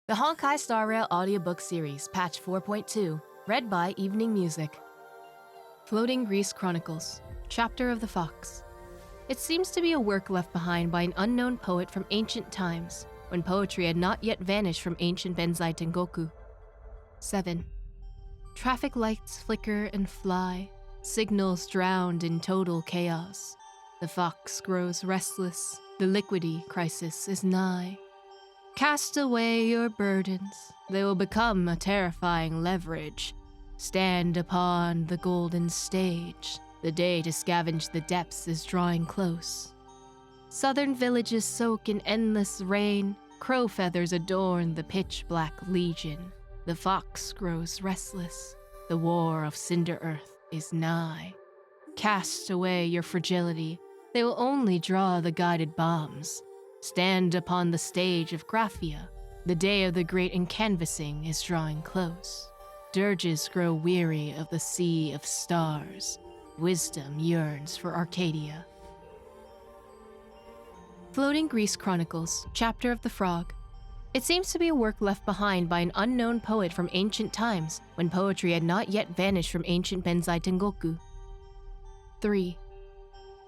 The Honkai Star Rail Audiobook Series, Patch 4.2, read by Evening Music. Floating Grease Chronicles, Chapter of the Fox. It seems to be a work left behind by an unknown poet from ancient times, when poetry had not yet vanished from ancient Benzai Tengoku. 7. Traffic lights flicker and fly, signals drowned in total chaos. The fox grows restless, the liquidity crisis is nigh. Cast away your burdens, they will become a terrifying leverage. Stand upon the golden stage, the day to scavenge the depths is drawing close. Southern villages soak in endless rain, crow feathers adorn the pitch-black legion. The fox grows restless, the war of Cinder Earth is nigh. Cast away your fragility, they will only draw the guided bombs. Stand upon the stage of Graphia. The day of the great encanvassing is drawing close. Dirges grow weary of the sea of stars. Wisdom yearns for Arcadia. Floating Grease Chronicles, Chapter of the Frog. It seems to be a work left behind by an unknown poet from ancient times, when poetry had not yet vanished from ancient Benzai Tengoku. 3.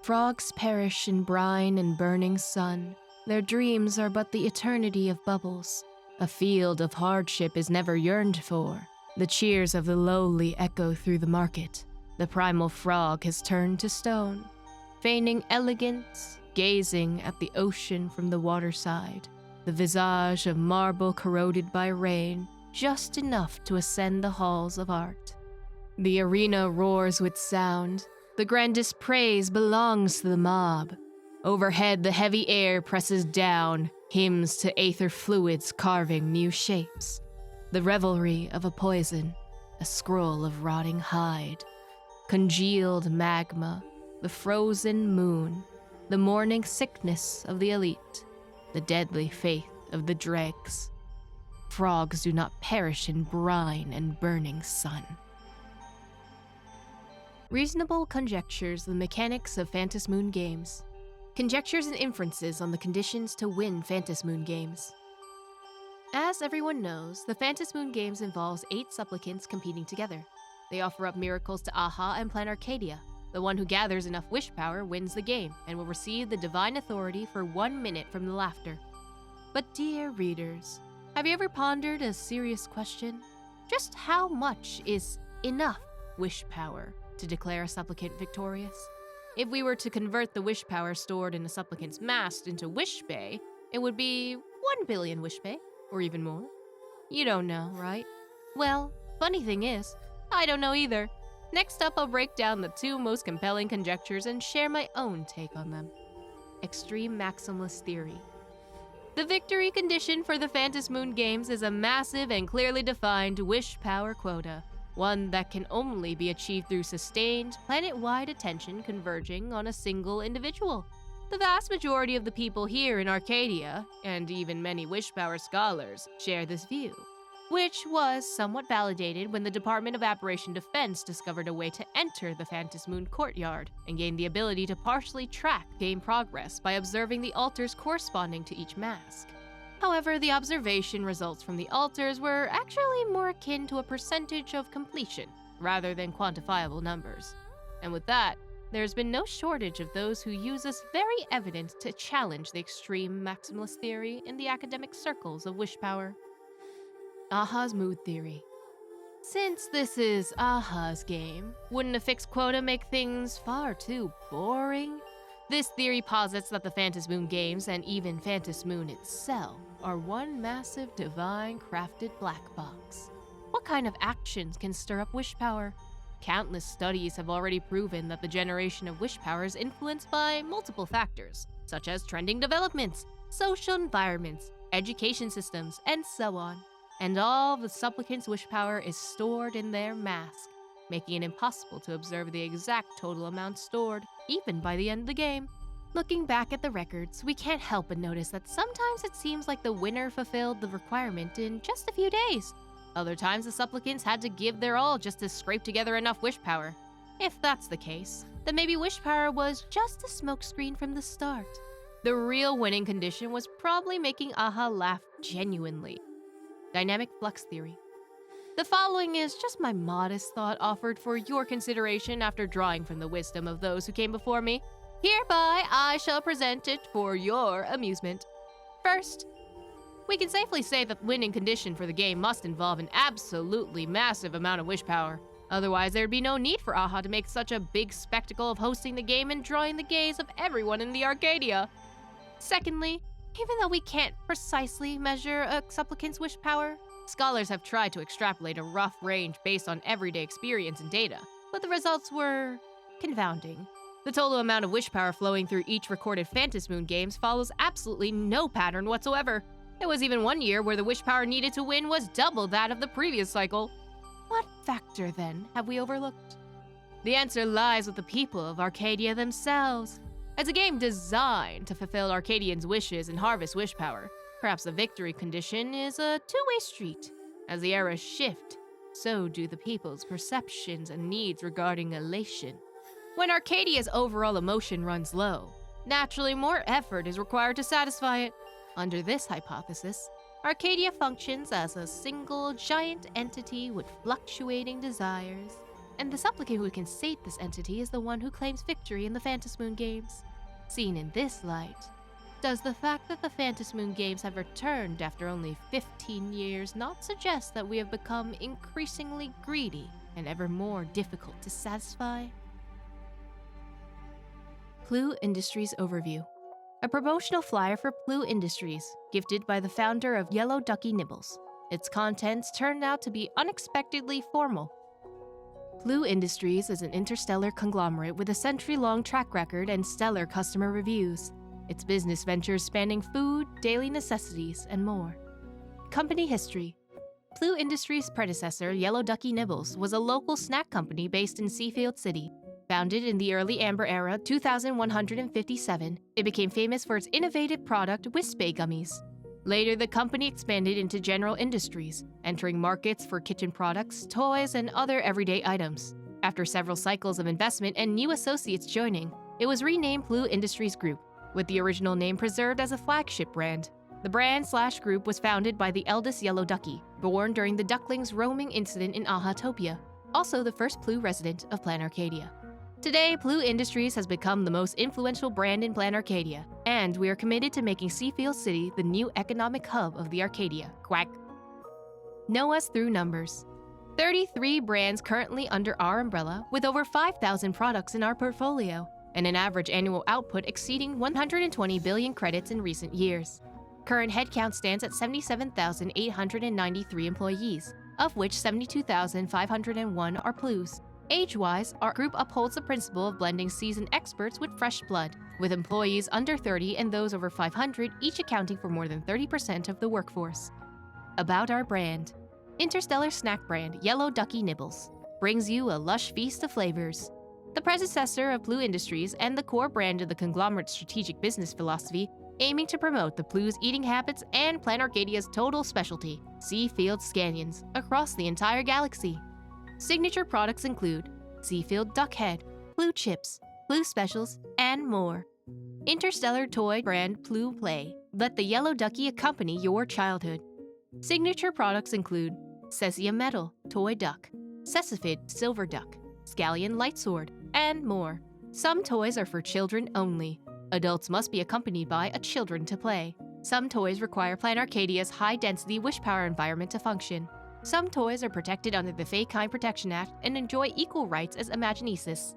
Frogs perish in brine and burning sun. Their dreams are but the eternity of bubbles. A field of hardship is never yearned for. The cheers of the lowly echo through the market. The primal frog has turned to stone, feigning elegance, gazing at the ocean from the waterside. The visage of marble corroded by rain, just enough to ascend the halls of art. The arena roars with sound. The grandest praise belongs to the mob. Overhead, the heavy air presses down, hymns to aether fluids carving new shapes. The revelry of a poison, a scroll of rotting hide. Congealed magma, the frozen moon, the morning sickness of the elite, the deadly faith of the dregs. Frogs do not perish in brine and burning sun. Reasonable conjectures the mechanics of Phantasmoon games. Conjectures and inferences on the conditions to win Phantasmoon games. As everyone knows, the Phantasmoon games involves 8 supplicants competing together. They offer up miracles to Aha and Plan Arcadia. The one who gathers enough wish power wins the game and will receive the divine authority for 1 minute from the laughter. But dear readers, have you ever pondered a serious question? Just how much is enough wish power to declare a supplicant victorious? If we were to convert the wish power stored in a supplicant's mast into wish bay, it would be 1 billion wish bay, or even more. You don't know, right? Well, funny thing is, I don't know either. Next up, I'll break down the 2 most compelling conjectures and share my own take on them. Extreme Maximalist Theory. The victory condition for the Phantasmoon games is a massive and clearly defined wish power quota. One that can only be achieved through sustained, planet-wide attention converging on a single individual. The vast majority of the people here in Arcadia, and even many Wishpower scholars, share this view, which was somewhat validated when the Department of Apparition Defense discovered a way to enter the Phantasmoon courtyard and gain the ability to partially track game progress by observing the altars corresponding to each mask. However, the observation results from the altars were actually more akin to a percentage of completion, rather than quantifiable numbers. And with that, there's been no shortage of those who use this very evidence to challenge the extreme maximalist theory in the academic circles of Wishpower. Aha's mood theory. Since this is Aha's game, wouldn't a fixed quota make things far too boring? This theory posits that the Phantasmoon games, and even Phantasmoon itself, are one massive divine crafted black box. What kind of actions can stir up wish power? Countless studies have already proven that the generation of wish power is influenced by multiple factors, such as trending developments, social environments, education systems, and so on. And all the supplicants' wish power is stored in their mask, making it impossible to observe the exact total amount stored, even by the end of the game. Looking back at the records, we can't help but notice that sometimes it seems like the winner fulfilled the requirement in just a few days. Other times the supplicants had to give their all just to scrape together enough wish power. If that's the case, then maybe wish power was just a smokescreen from the start. The real winning condition was probably making Aha laugh genuinely. Dynamic flux theory. The following is just my modest thought offered for your consideration after drawing from the wisdom of those who came before me. Hereby, I shall present it for your amusement. First, we can safely say that the winning condition for the game must involve an absolutely massive amount of wish power. Otherwise, there'd be no need for AHA to make such a big spectacle of hosting the game and drawing the gaze of everyone in the Arcadia. Secondly, even though we can't precisely measure a supplicant's wish power, scholars have tried to extrapolate a rough range based on everyday experience and data, but the results were confounding. The total amount of wish power flowing through each recorded Phantasmoon games follows absolutely no pattern whatsoever. There was even one year where the wish power needed to win was double that of the previous cycle. What factor, then, have we overlooked? The answer lies with the people of Arcadia themselves. As a game designed to fulfill Arcadians' wishes and harvest wish power, perhaps the victory condition is a two-way street. As the eras shift, so do the people's perceptions and needs regarding elation. When Arcadia's overall emotion runs low, naturally more effort is required to satisfy it. Under this hypothesis, Arcadia functions as a single giant entity with fluctuating desires, and the supplicant who can sate this entity is the one who claims victory in the Phantasmoon games. Seen in this light, does the fact that the Phantasmoon games have returned after only 15 years not suggest that we have become increasingly greedy and ever more difficult to satisfy? Ploo Industries Overview. A promotional flyer for Ploo Industries, gifted by the founder of Yellow Ducky Nibbles. Its contents turned out to be unexpectedly formal. Ploo Industries is an interstellar conglomerate with a century-long track record and stellar customer reviews. Its business ventures spanning food, daily necessities, and more. Company history. Ploo Industries' predecessor, Yellow Ducky Nibbles, was a local snack company based in Seafeld City. Founded in the early Amber Era, 2157, it became famous for its innovative product, Whispe Gummies. Later, the company expanded into general industries, entering markets for kitchen products, toys, and other everyday items. After several cycles of investment and new associates joining, it was renamed Ploo Industries Group, with the original name preserved as a flagship brand. The brand/group was founded by the eldest Yellow Ducky, born during the Ducklings' roaming incident in Ahatopia, also the first Ploo resident of Plan Arcadia. Today, Ploo Industries has become the most influential brand in Plan Arcadia, and we are committed to making Seafeld City the new economic hub of the Arcadia. Quack. Know us through numbers. 33 brands currently under our umbrella, with over 5,000 products in our portfolio, and an average annual output exceeding 120 billion credits in recent years. Current headcount stands at 77,893 employees, of which 72,501 are Ploos. Age-wise, our group upholds the principle of blending seasoned experts with fresh blood, with employees under 30 and those over 500 each accounting for more than 30% of the workforce. About our brand. Interstellar snack brand Yellow Ducky Nibbles brings you a lush feast of flavors. The predecessor of Ploo Industries and the core brand of the conglomerate's strategic business philosophy, aiming to promote the Ploo's eating habits and Plan Arcadia's total specialty, Seafeld Scanions, across the entire galaxy. Signature products include Seafeld Duck Head, Ploo Chips, Ploo Specials, and more. Interstellar toy brand Ploo Play. Let the Yellow Ducky accompany your childhood. Signature products include Cesium Metal, Toy Duck, Cesifid Silver Duck, Scallion Lightsword, and more. Some toys are for children only. Adults must be accompanied by a children to play. Some toys require Plan Arcadia's high-density wish power environment to function. Some toys are protected under the Fey-Kind Protection Act and enjoy equal rights as Imaginesis.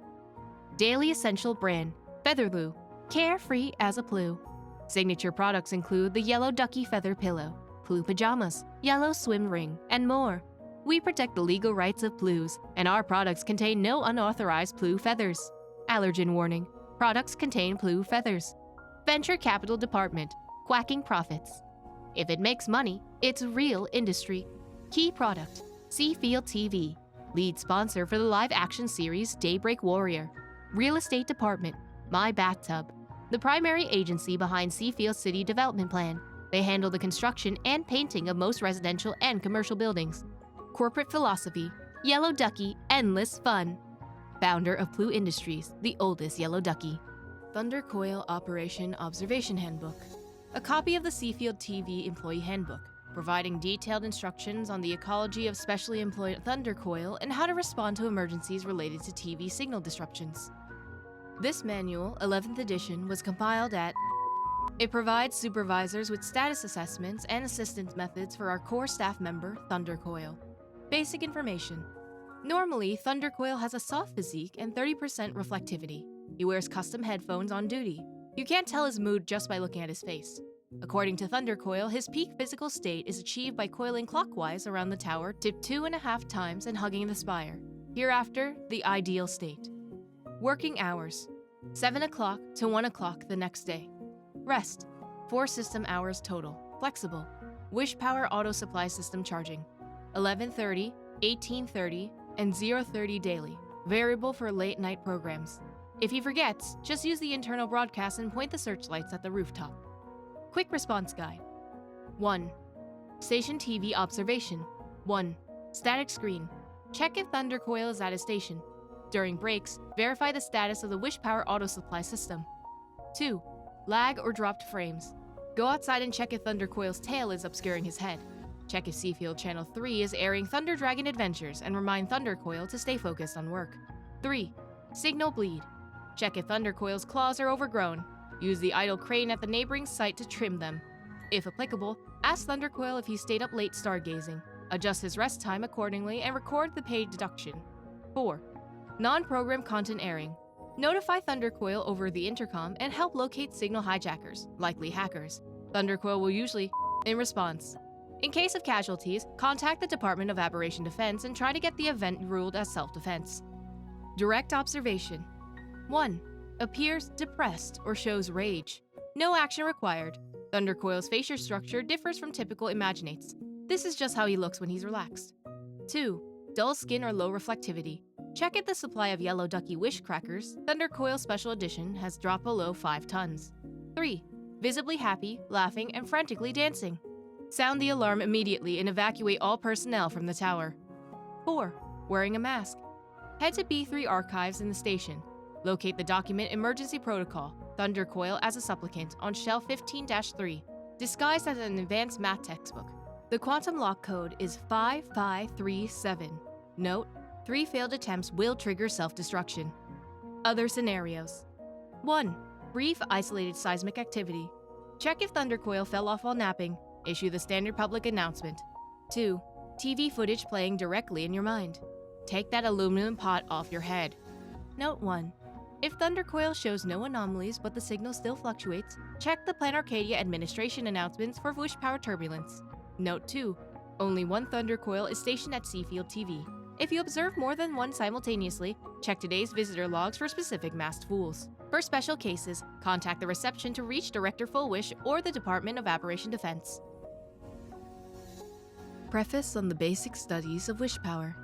Daily Essential brand, Featherloo, carefree as a Ploo. Signature products include the Yellow Ducky Feather Pillow, Ploo Pajamas, Yellow Swim Ring, and more. We protect the legal rights of Ploos, and our products contain no unauthorized Ploo feathers. Allergen warning, products contain Ploo feathers. Venture Capital Department, quacking profits. If it makes money, it's real industry. Key product, Seafeld TV. Lead sponsor for the live-action series Daybreak Warrior. Real Estate Department, My Bathtub. The primary agency behind Seafeld City Development Plan. They handle the construction and painting of most residential and commercial buildings. Corporate philosophy, Yellow Ducky, endless fun. Founder of Ploo Industries, the oldest Yellow Ducky. Thundercoil Operation Observation Handbook. A copy of the Seafeld TV Employee Handbook, providing detailed instructions on the ecology of specially employed Thundercoil and how to respond to emergencies related to TV signal disruptions. This manual, 11th edition, was compiled at. It provides supervisors with status assessments and assistance methods for our core staff member, Thundercoil. Basic information. Normally, Thundercoil has a soft physique and 30% reflectivity. He wears custom headphones on duty. You can't tell his mood just by looking at his face. According to Thundercoil, his peak physical state is achieved by coiling clockwise around the tower, tipped 2.5 times and hugging the spire. Hereafter, the ideal state. Working hours: 7 o'clock to 1 o'clock the next day. Rest: 4 system hours total. Flexible. Wishpower auto supply system charging: 11:30, 18:30, and 0:30 daily. Variable for late night programs. If he forgets, just use the internal broadcast and point the searchlights at the rooftop. Quick response guide. 1. Station TV observation. 1. Static screen. Check if Thundercoil is at his station. During breaks, verify the status of the Wishpower auto supply system. 2. Lag or dropped frames. Go outside and check if Thundercoil's tail is obscuring his head. Check if Seafeld Channel 3 is airing Thunder Dragon Adventures and remind Thundercoil to stay focused on work. 3. Signal bleed. Check if Thundercoil's claws are overgrown. Use the idle crane at the neighboring site to trim them. If applicable, ask Thundercoil if he stayed up late stargazing. Adjust his rest time accordingly and record the paid deduction. 4. Non-program content airing. Notify Thundercoil over the intercom and help locate signal hijackers, likely hackers. Thundercoil will usually in response. In case of casualties, contact the Department of Aberration Defense and try to get the event ruled as self-defense. Direct observation. 1. Appears depressed or shows rage. No action required. Thundercoil's facial structure differs from typical Imaginates. This is just how he looks when he's relaxed. 2. Dull skin or low reflectivity. Check if the supply of yellow ducky wish crackers, Thundercoil Special Edition, has dropped below 5 tons. 3. Visibly happy, laughing, and frantically dancing. Sound the alarm immediately and evacuate all personnel from the tower. 4. Wearing a mask. Head to B3 Archives in the station. Locate the document Emergency Protocol, Thundercoil as a supplicant, on shelf 15-3, disguised as an advanced math textbook. The quantum lock code is 5537. Note: 3 failed attempts will trigger self-destruction. Other scenarios. 1. Brief isolated seismic activity. Check if Thundercoil fell off while napping. Issue the standard public announcement. 2. TV footage playing directly in your mind. Take that aluminum pot off your head. Note 1. If Thundercoil shows no anomalies but the signal still fluctuates, check the Plan Arcadia administration announcements for Wishpower turbulence. Note 2. Only one Thundercoil is stationed at Seafeld TV. If you observe more than one simultaneously, check today's visitor logs for specific masked fools. For special cases, contact the reception to reach Director Fulwish or the Department of Aberration Defense. Preface on the Basic Studies of Wishpower.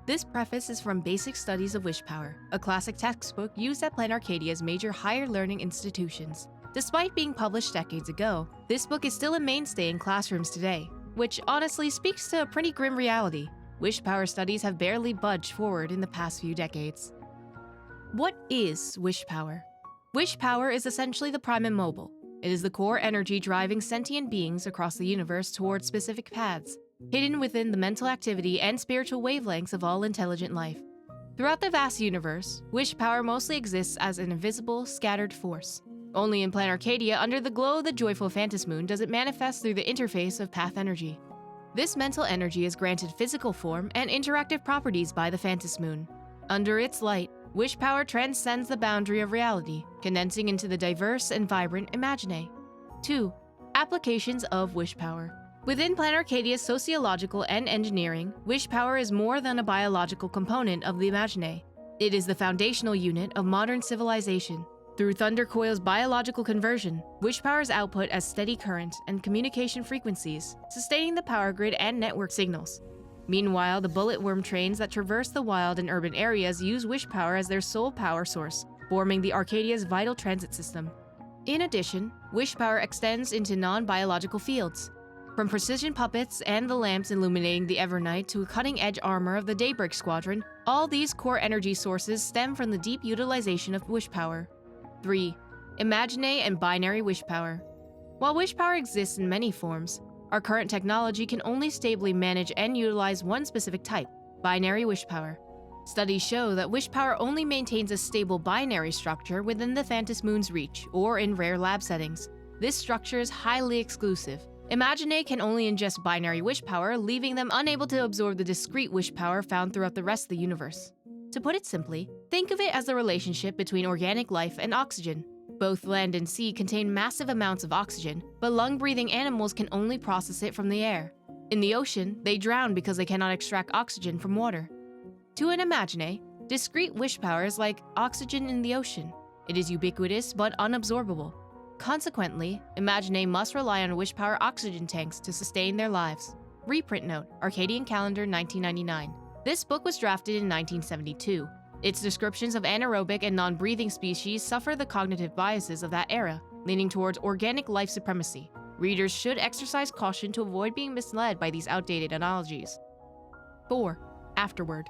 This preface is from Basic Studies of Wishpower, a classic textbook used at Plan Arcadia's major higher learning institutions. Despite being published decades ago, this book is still a mainstay in classrooms today, which honestly speaks to a pretty grim reality. Wishpower studies have barely budged forward in the past few decades. What is Wishpower? Wishpower is essentially the prime and mobile. It is the core energy driving sentient beings across the universe towards specific paths, hidden within the mental activity and spiritual wavelengths of all intelligent life. Throughout the vast universe, Wishpower mostly exists as an invisible, scattered force. Only in Plan Arcadia, under the glow of the joyful Phantasmoon, does it manifest through the interface of path energy. This mental energy is granted physical form and interactive properties by the Phantasmoon. Under its light, Wishpower transcends the boundary of reality, condensing into the diverse and vibrant Imaginae. 2. Applications of Wishpower. Within Plan Arcadia's sociological and engineering, Wishpower is more than a biological component of the Imaginae. It is the foundational unit of modern civilization. Through Thundercoil's biological conversion, Wishpower's output as steady current and communication frequencies, sustaining the power grid and network signals. Meanwhile, the bullet worm trains that traverse the wild and urban areas use Wishpower as their sole power source, forming the Arcadia's vital transit system. In addition, Wishpower extends into non-biological fields. From precision puppets and the lamps illuminating the Evernight to cutting-edge armor of the Daybreak Squadron, all these core energy sources stem from the deep utilization of Wishpower. 3. Imaginae and binary Wishpower. While Wishpower exists in many forms, Our current technology can only stably manage and utilize one specific type, binary Wishpower. Studies show that Wishpower only maintains a stable binary structure within the Phantasmoon's reach, or in rare lab settings. This structure is highly exclusive. Imaginae can only ingest binary Wishpower, leaving them unable to absorb the discrete Wishpower found throughout the rest of the universe. To put it simply, think of it as the relationship between organic life and oxygen. Both land and sea contain massive amounts of oxygen, but lung-breathing animals can only process it from the air. In the ocean, they drown because they cannot extract oxygen from water. To an Imaginae, discrete Wishpower is like oxygen in the ocean. It is ubiquitous but unabsorbable. Consequently, Imaginae must rely on Wishpower oxygen tanks to sustain their lives. Reprint note, Arcadian Calendar 1999. This book was drafted in 1972. Its descriptions of anaerobic and non-breathing species suffer the cognitive biases of that era, leaning towards organic life supremacy. Readers should exercise caution to avoid being misled by these outdated analogies. 4. Afterward.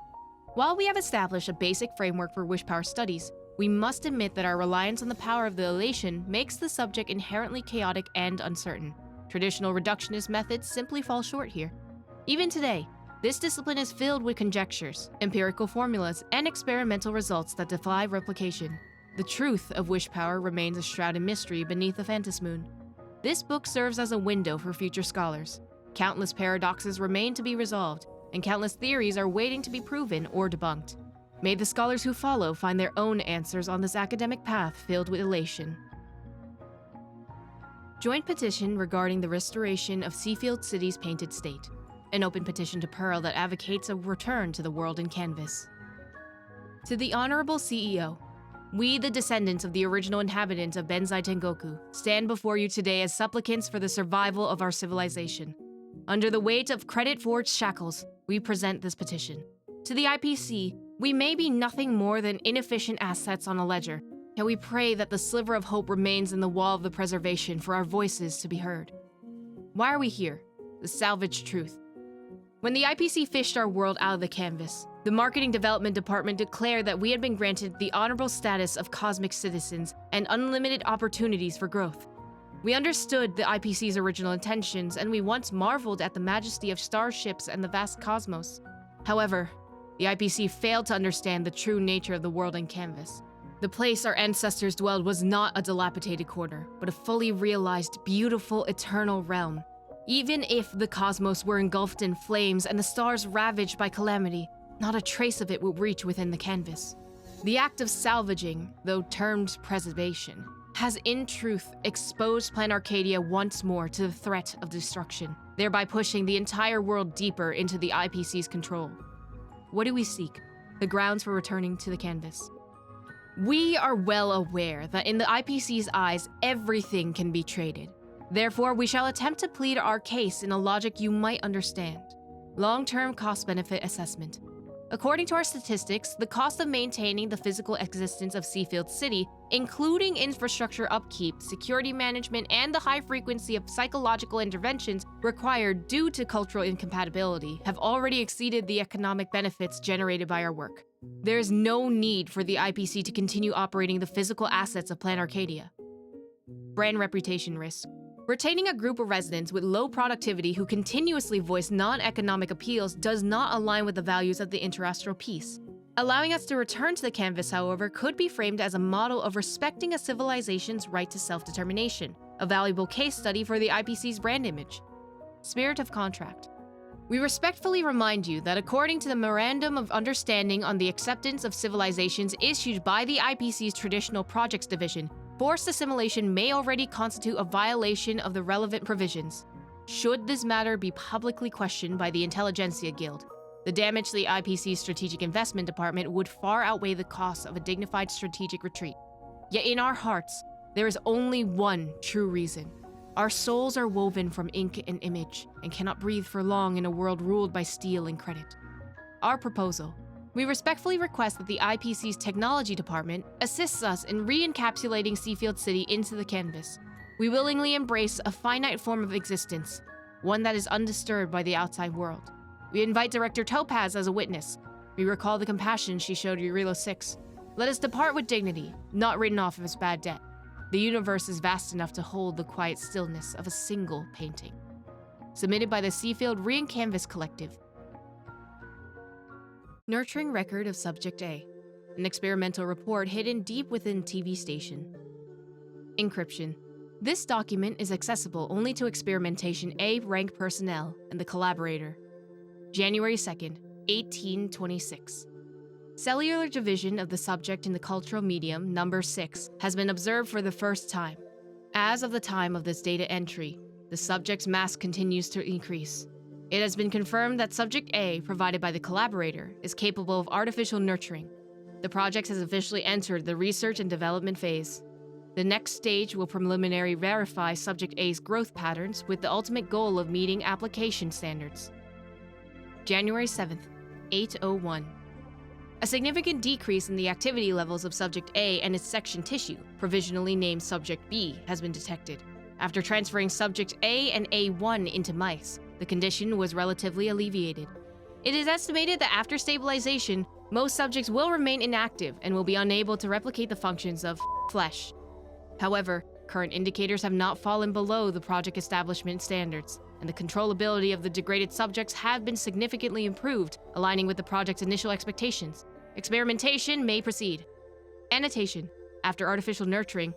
While we have established a basic framework for Wishpower studies, we must admit that our reliance on the power of the elation makes the subject inherently chaotic and uncertain. Traditional reductionist methods simply fall short here. Even today, this discipline is filled with conjectures, empirical formulas, and experimental results that defy replication. The truth of Wishpower remains a shrouded mystery beneath the Phantasmoon. This book serves as a window for future scholars. Countless paradoxes remain to be resolved, and countless theories are waiting to be proven or debunked. May the scholars who follow find their own answers on this academic path filled with elation. Joint petition regarding the restoration of Seafeld City's painted state. An open petition to Pearl that advocates a return to the world in canvas. To the Honorable CEO, we, the descendants of the original inhabitants of Benzai Tengoku, stand before you today as supplicants for the survival of our civilization. Under the weight of credit-forged shackles, we present this petition. To the IPC, we may be nothing more than inefficient assets on a ledger, yet we pray that the sliver of hope remains in the wall of the preservation for our voices to be heard. Why are we here? The salvaged truth. When the IPC fished our world out of the canvas, the Marketing Development Department declared that we had been granted the honorable status of cosmic citizens and unlimited opportunities for growth. We understood the IPC's original intentions, and we once marveled at the majesty of starships and the vast cosmos. However, the IPC failed to understand the true nature of the world in canvas. The place our ancestors dwelled was not a dilapidated corner, but a fully realized, beautiful, eternal realm. Even if the cosmos were engulfed in flames and the stars ravaged by calamity, not a trace of it would reach within the canvas. The act of salvaging, though termed preservation, has in truth exposed Plan Arcadia once more to the threat of destruction, thereby pushing the entire world deeper into the IPC's control. What do we seek? The grounds for returning to the canvas. We are well aware that in the IPC's eyes, everything can be traded. Therefore, we shall attempt to plead our case in a logic you might understand. Long-term cost-benefit assessment. According to our statistics, the cost of maintaining the physical existence of Seafeld City, including infrastructure upkeep, security management, and the high frequency of psychological interventions required due to cultural incompatibility, have already exceeded the economic benefits generated by our work. There is no need for the IPC to continue operating the physical assets of Plan Arcadia. Brand reputation risk. Retaining a group of residents with low productivity who continuously voice non-economic appeals does not align with the values of the interastral peace. Allowing us to return to the canvas, however, could be framed as a model of respecting a civilization's right to self-determination, a valuable case study for the IPC's brand image. Spirit of contract. We respectfully remind you that according to the Memorandum of Understanding on the Acceptance of Civilizations issued by the IPC's Traditional Projects Division, forced assimilation may already constitute a violation of the relevant provisions. Should this matter be publicly questioned by the Intelligentsia Guild, the damage to the IPC's Strategic Investment Department would far outweigh the cost of a dignified strategic retreat. Yet in our hearts, there is only one true reason. Our souls are woven from ink and image, and cannot breathe for long in a world ruled by steel and credit. Our proposal. We respectfully request that the IPC's Technology Department assists us in re-encapsulating Seafeld City into the canvas. We willingly embrace a finite form of existence, one that is undisturbed by the outside world. We invite Director Topaz as a witness. We recall the compassion she showed Urilo 6. Let us depart with dignity, not written off as bad debt. The universe is vast enough to hold the quiet stillness of a single painting. submitted by the Seafeld Canvas Collective. Nurturing record of Subject A. An experimental report hidden deep within TV station. Encryption. This document is accessible only to Experimentation A rank personnel and the collaborator. January 2nd, 1826. Cellular division of the subject in the cultural medium, number 6, has been observed for the first time. As of the time of this data entry, the subject's mass continues to increase. It has been confirmed that Subject A, provided by the collaborator, is capable of artificial nurturing. The project has officially entered the research and development phase. The next stage will preliminarily verify Subject A's growth patterns with the ultimate goal of meeting application standards. January 7th, 8:01. A significant decrease in the activity levels of Subject A and its section tissue, provisionally named Subject B, has been detected. After transferring Subject A and A1 into mice, the condition was relatively alleviated. It is estimated that after stabilization, most subjects will remain inactive and will be unable to replicate the functions of flesh. However, current indicators have not fallen below the project establishment standards, and the controllability of the degraded subjects have been significantly improved, aligning with the project's initial expectations. Experimentation may proceed. Annotation. After artificial nurturing,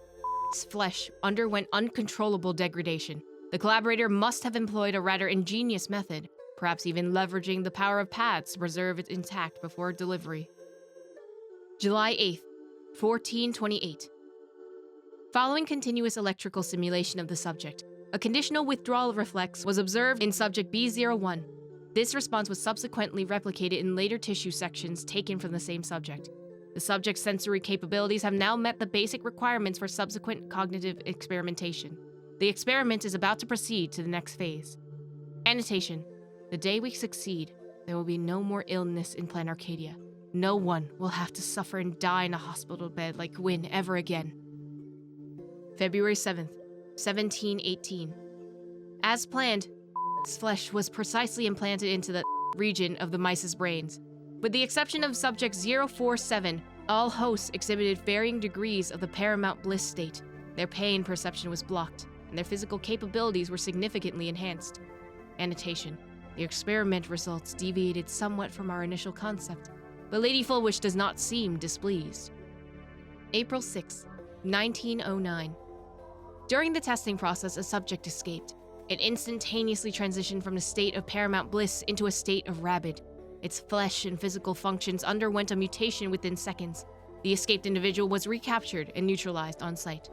its flesh underwent uncontrollable degradation. The collaborator must have employed a rather ingenious method, perhaps even leveraging the power of pads to preserve it intact before delivery. July 8th, 1428. Following continuous electrical stimulation of the subject, a conditional withdrawal reflex was observed in Subject B01. This response was subsequently replicated in later tissue sections taken from the same subject. The subject's sensory capabilities have now met the basic requirements for subsequent cognitive experimentation. The experiment is about to proceed to the next phase. Annotation. The day we succeed, there will be no more illness in Plan Arcadia. No one will have to suffer and die in a hospital bed like Gwyn ever again. February 7th, 1718. As planned, its flesh was precisely implanted into the region of the mice's brains. With the exception of Subject 047, all hosts exhibited varying degrees of the paramount bliss state. Their pain perception was blocked, and their physical capabilities were significantly enhanced. Annotation. The experiment results deviated somewhat from our initial concept, but Lady Fulwish does not seem displeased. April 6, 1909. During the testing process, a subject escaped. It instantaneously transitioned from a state of paramount bliss into a state of rabid. Its flesh and physical functions underwent a mutation within seconds. The escaped individual was recaptured and neutralized on site.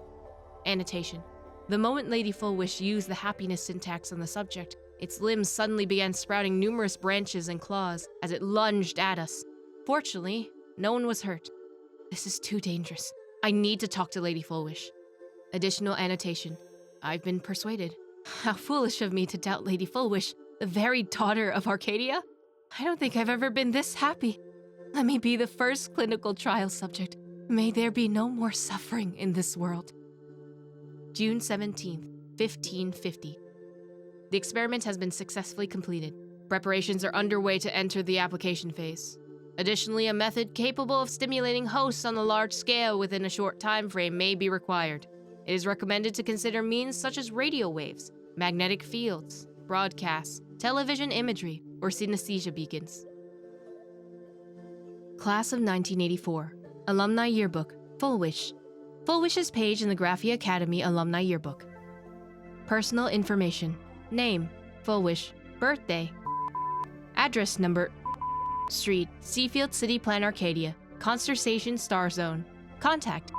Annotation. The moment Lady Fulwish used the happiness syntax on the subject, its limbs suddenly began sprouting numerous branches and claws as it lunged at us. Fortunately, no one was hurt. This is too dangerous. I need to talk to Lady Fulwish. Additional annotation. I've been persuaded. How foolish of me to doubt Lady Fulwish, the very daughter of Arcadia. I don't think I've ever been this happy. Let me be the first clinical trial subject. May there be no more suffering in this world. June 17th, 1550. The experiment has been successfully completed. Preparations are underway to enter the application phase. Additionally, a method capable of stimulating hosts on a large scale within a short time frame may be required. It is recommended to consider means such as radio waves, magnetic fields, broadcasts, television imagery, or synesthesia beacons. Class of 1984. Alumni Yearbook. Fulwish. Fulwish's page in the Graphia Academy Alumni Yearbook. Personal information. Name. Fulwish. Birthday. Address number. Street. Seafeld City, Plan Arcadia. Constellation Star Zone. Contact.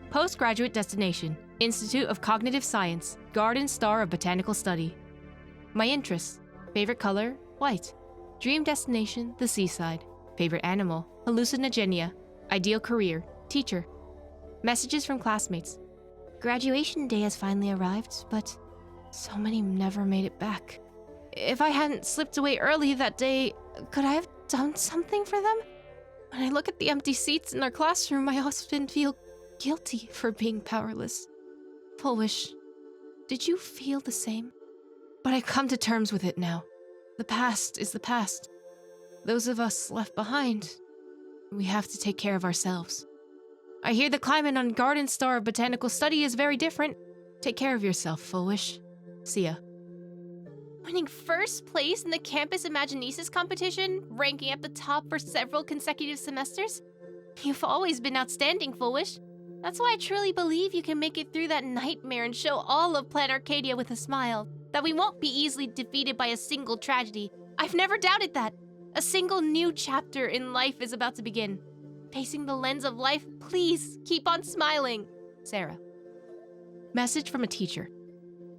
Postgraduate destination. Institute of Cognitive Science. Garden Star of Botanical Study. My interests. Favorite color? White. Dream destination? The Seaside. Favorite animal? Hallucinogenia. Ideal career? Teacher. Messages from classmates. Graduation day has finally arrived, but so many never made it back. If I hadn't slipped away early that day, could I have done something for them? When I look at the empty seats in our classroom, I often feel guilty for being powerless. Fulwish, did you feel the same? But I've come to terms with it now. The past is the past. Those of us left behind, we have to take care of ourselves. I hear the climate on Garden Star of Botanical Study is very different. Take care of yourself, Fulwish. See ya. winning first place in the campus Imaginesis competition, ranking at the top for several consecutive semesters. You've always been outstanding, Fulwish. That's why I truly believe you can make it through that nightmare and show all of Plan Arcadia with a smile. That we won't be easily defeated by a single tragedy. I've never doubted that. A single new chapter in life is about to begin. Facing the lens of life, please keep on smiling. Sarah. Message from a teacher.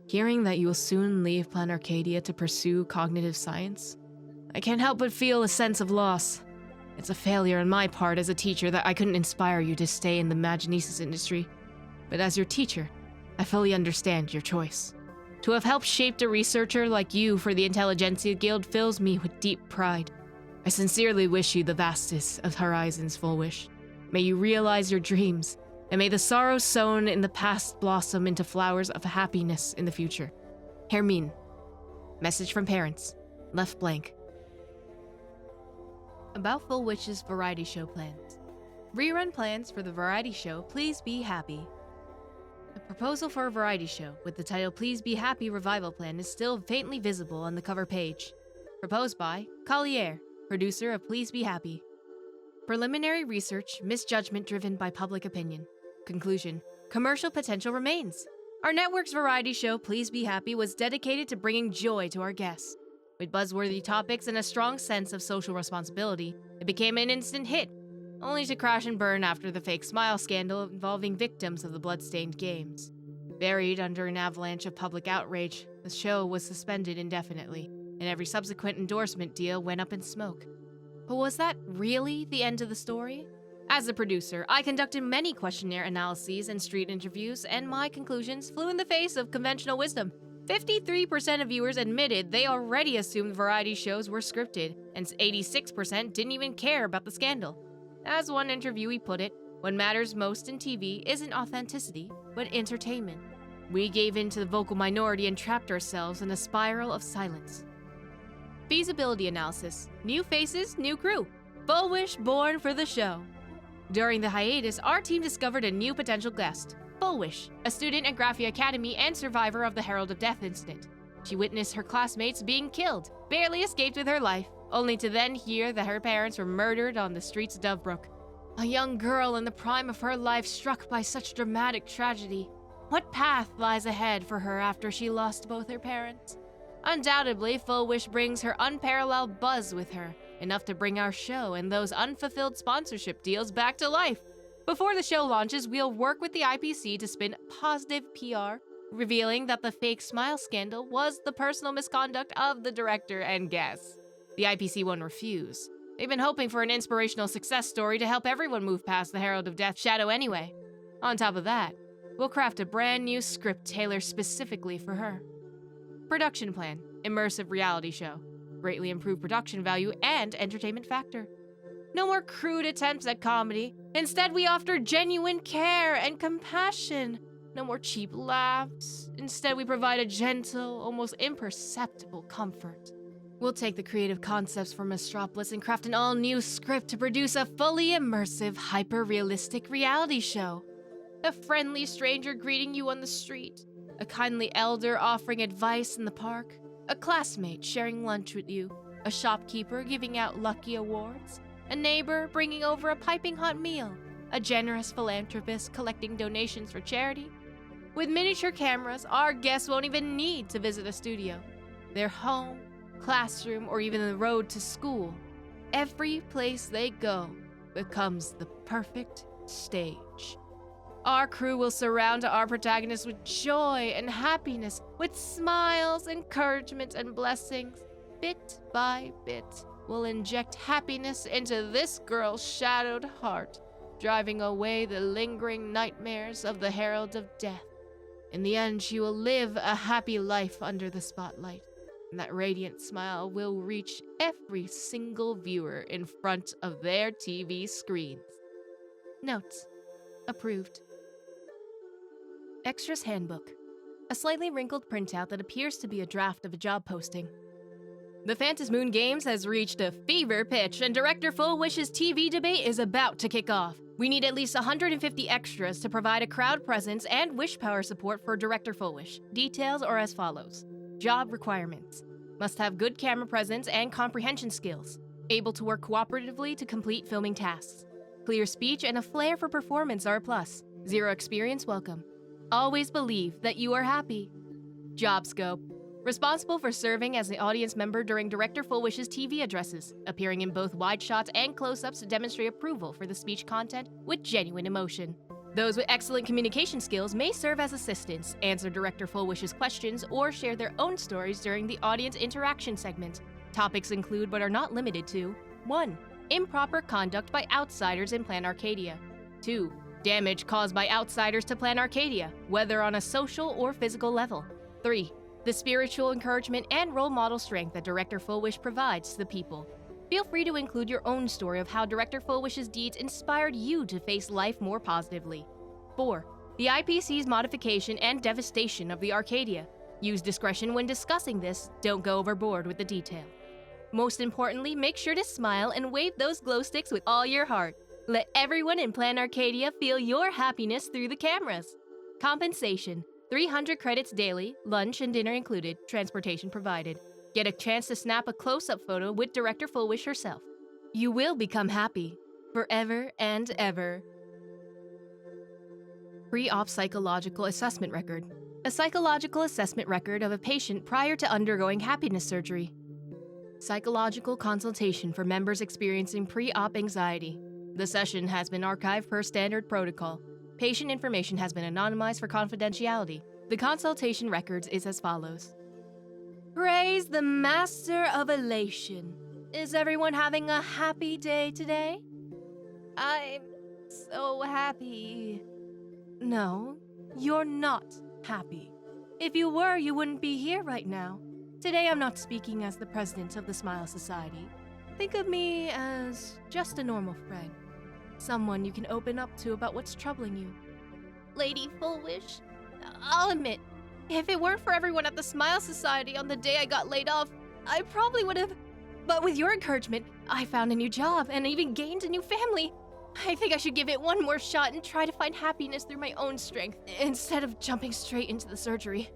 Hearing that you will soon leave Plan Arcadia to pursue cognitive science, I can't help but feel a sense of loss. It's a failure on my part as a teacher that I couldn't inspire you to stay in the Imaginesis industry. But as your teacher, I fully understand your choice. To have helped shape a researcher like you for the Intelligentsia Guild fills me with deep pride. I sincerely wish you the vastest of horizons, Fulwish. May you realize your dreams, and may the sorrows sown in the past blossom into flowers of happiness in the future. Hermine. Message from parents. Left blank. About Fulwish's variety show plans. Rerun plans for the variety show Please Be Happy. A proposal for a variety show with the title Please Be Happy Revival Plan is still faintly visible on the cover page. Proposed by Collier, producer of Please Be Happy. Preliminary research, misjudgment driven by public opinion. Conclusion, commercial potential remains. Our network's variety show Please Be Happy was dedicated to bringing joy to our guests. With buzzworthy topics and a strong sense of social responsibility, it became an instant hit, only to crash and burn after the fake smile scandal involving victims of the blood-stained games. Buried under an avalanche of public outrage, the show was suspended indefinitely, and every subsequent endorsement deal went up in smoke. But was that really the end of the story? As a producer, I conducted many questionnaire analyses and street interviews, and my conclusions flew in the face of conventional wisdom. 53% of viewers admitted they already assumed variety shows were scripted, and 86% didn't even care about the scandal. As one interviewee put it, what matters most in TV isn't authenticity, but entertainment. We gave in to the vocal minority and trapped ourselves in a spiral of silence. Feasibility analysis. New faces, new crew. Fulwish born for the show. During the hiatus, our team discovered a new potential guest. Fulwish, a student at Graphia Academy and survivor of the Herald of Death incident. She witnessed her classmates being killed, barely escaped with her life, only to then hear that her parents were murdered on the streets of Dovebrook. A young girl in the prime of her life struck by such dramatic tragedy. What path lies ahead for her after she lost both her parents? Undoubtedly, Fulwish brings her unparalleled buzz with her, enough to bring our show and those unfulfilled sponsorship deals back to life. Before the show launches, we'll work with the IPC to spin positive PR, revealing that the fake smile scandal was the personal misconduct of the director and guests. The IPC won't refuse. They've been hoping for an inspirational success story to help everyone move past the Herald of Death shadow anyway. On top of that, we'll craft a brand new script tailored specifically for her. Production plan, immersive reality show. Greatly improved production value and entertainment factor. No more crude attempts at comedy. Instead, we offer genuine care and compassion. No more cheap laughs. Instead, we provide a gentle, almost imperceptible comfort. We'll take the creative concepts from Astropolis and craft an all-new script to produce a fully immersive, hyper-realistic reality show. A friendly stranger greeting you on the street. A kindly elder offering advice in the park. A classmate sharing lunch with you. A shopkeeper giving out lucky awards. A neighbor bringing over a piping hot meal. A generous philanthropist collecting donations for charity. With miniature cameras, our guests won't even need to visit a studio. Their home, classroom, or even the road to school. Every place they go becomes the perfect stage. Our crew will surround our protagonists with joy and happiness, with smiles, encouragement, and blessings. Bit by bit, we'll inject happiness into this girl's shadowed heart, driving away the lingering nightmares of the Herald of Death. In the end, she will live a happy life under the spotlight, and that radiant smile will reach every single viewer in front of their TV screens. Notes. Approved. Extras Handbook. A slightly wrinkled printout that appears to be a draft of a job posting. The Phantasmoon Games has reached a fever pitch, and Director Fulwish's TV debate is about to kick off. We need at least 150 extras to provide a crowd presence and Wishpower support for Director Fulwish. Details are as follows. Job requirements. Must have good camera presence and comprehension skills. Able to work cooperatively to complete filming tasks. Clear speech and a flair for performance are a plus. Zero experience welcome. Always believe that you are happy. Job scope. Responsible for serving as the audience member during Director Fulwish's TV addresses, appearing in both wide shots and close-ups to demonstrate approval for the speech content with genuine emotion. Those with excellent communication skills may serve as assistants, answer Director Fulwish's questions, or share their own stories during the audience interaction segment. Topics include but are not limited to 1. Improper conduct by outsiders in Plan Arcadia. 2. Damage caused by outsiders to Plan Arcadia, whether on a social or physical level. 3. The spiritual encouragement and role model strength that Director Fulwish provides to the people. Feel free to include your own story of how Director Fulwish's deeds inspired you to face life more positively. 4. The IPC's modification and devastation of the Arcadia. Use discretion when discussing this, don't go overboard with the detail. Most importantly, make sure to smile and wave those glow sticks with all your heart. Let everyone in Plan Arcadia feel your happiness through the cameras. Compensation. 300 credits daily, lunch and dinner included, transportation provided. Get a chance to snap a close-up photo with Director Fulwish herself. You will become happy, forever and ever. Pre-op psychological assessment record. A psychological assessment record of a patient prior to undergoing happiness surgery. Psychological consultation for members experiencing pre-op anxiety. The session has been archived per standard protocol. Patient information has been anonymized for confidentiality. The consultation records is as follows. Praise the Master of Elation. Is everyone having a happy day today? I'm so happy. No, you're not happy. If you were, you wouldn't be here right now. Today I'm not speaking as the president of the Smile Society. Think of me as just a normal friend. Someone you can open up to about what's troubling you. Lady Fulwish, I'll admit, if it weren't for everyone at the Smile Society on the day I got laid off, I probably would have. But with your encouragement, I found a new job and even gained a new family. I think I should give it one more shot and try to find happiness through my own strength, instead of jumping straight into the surgery.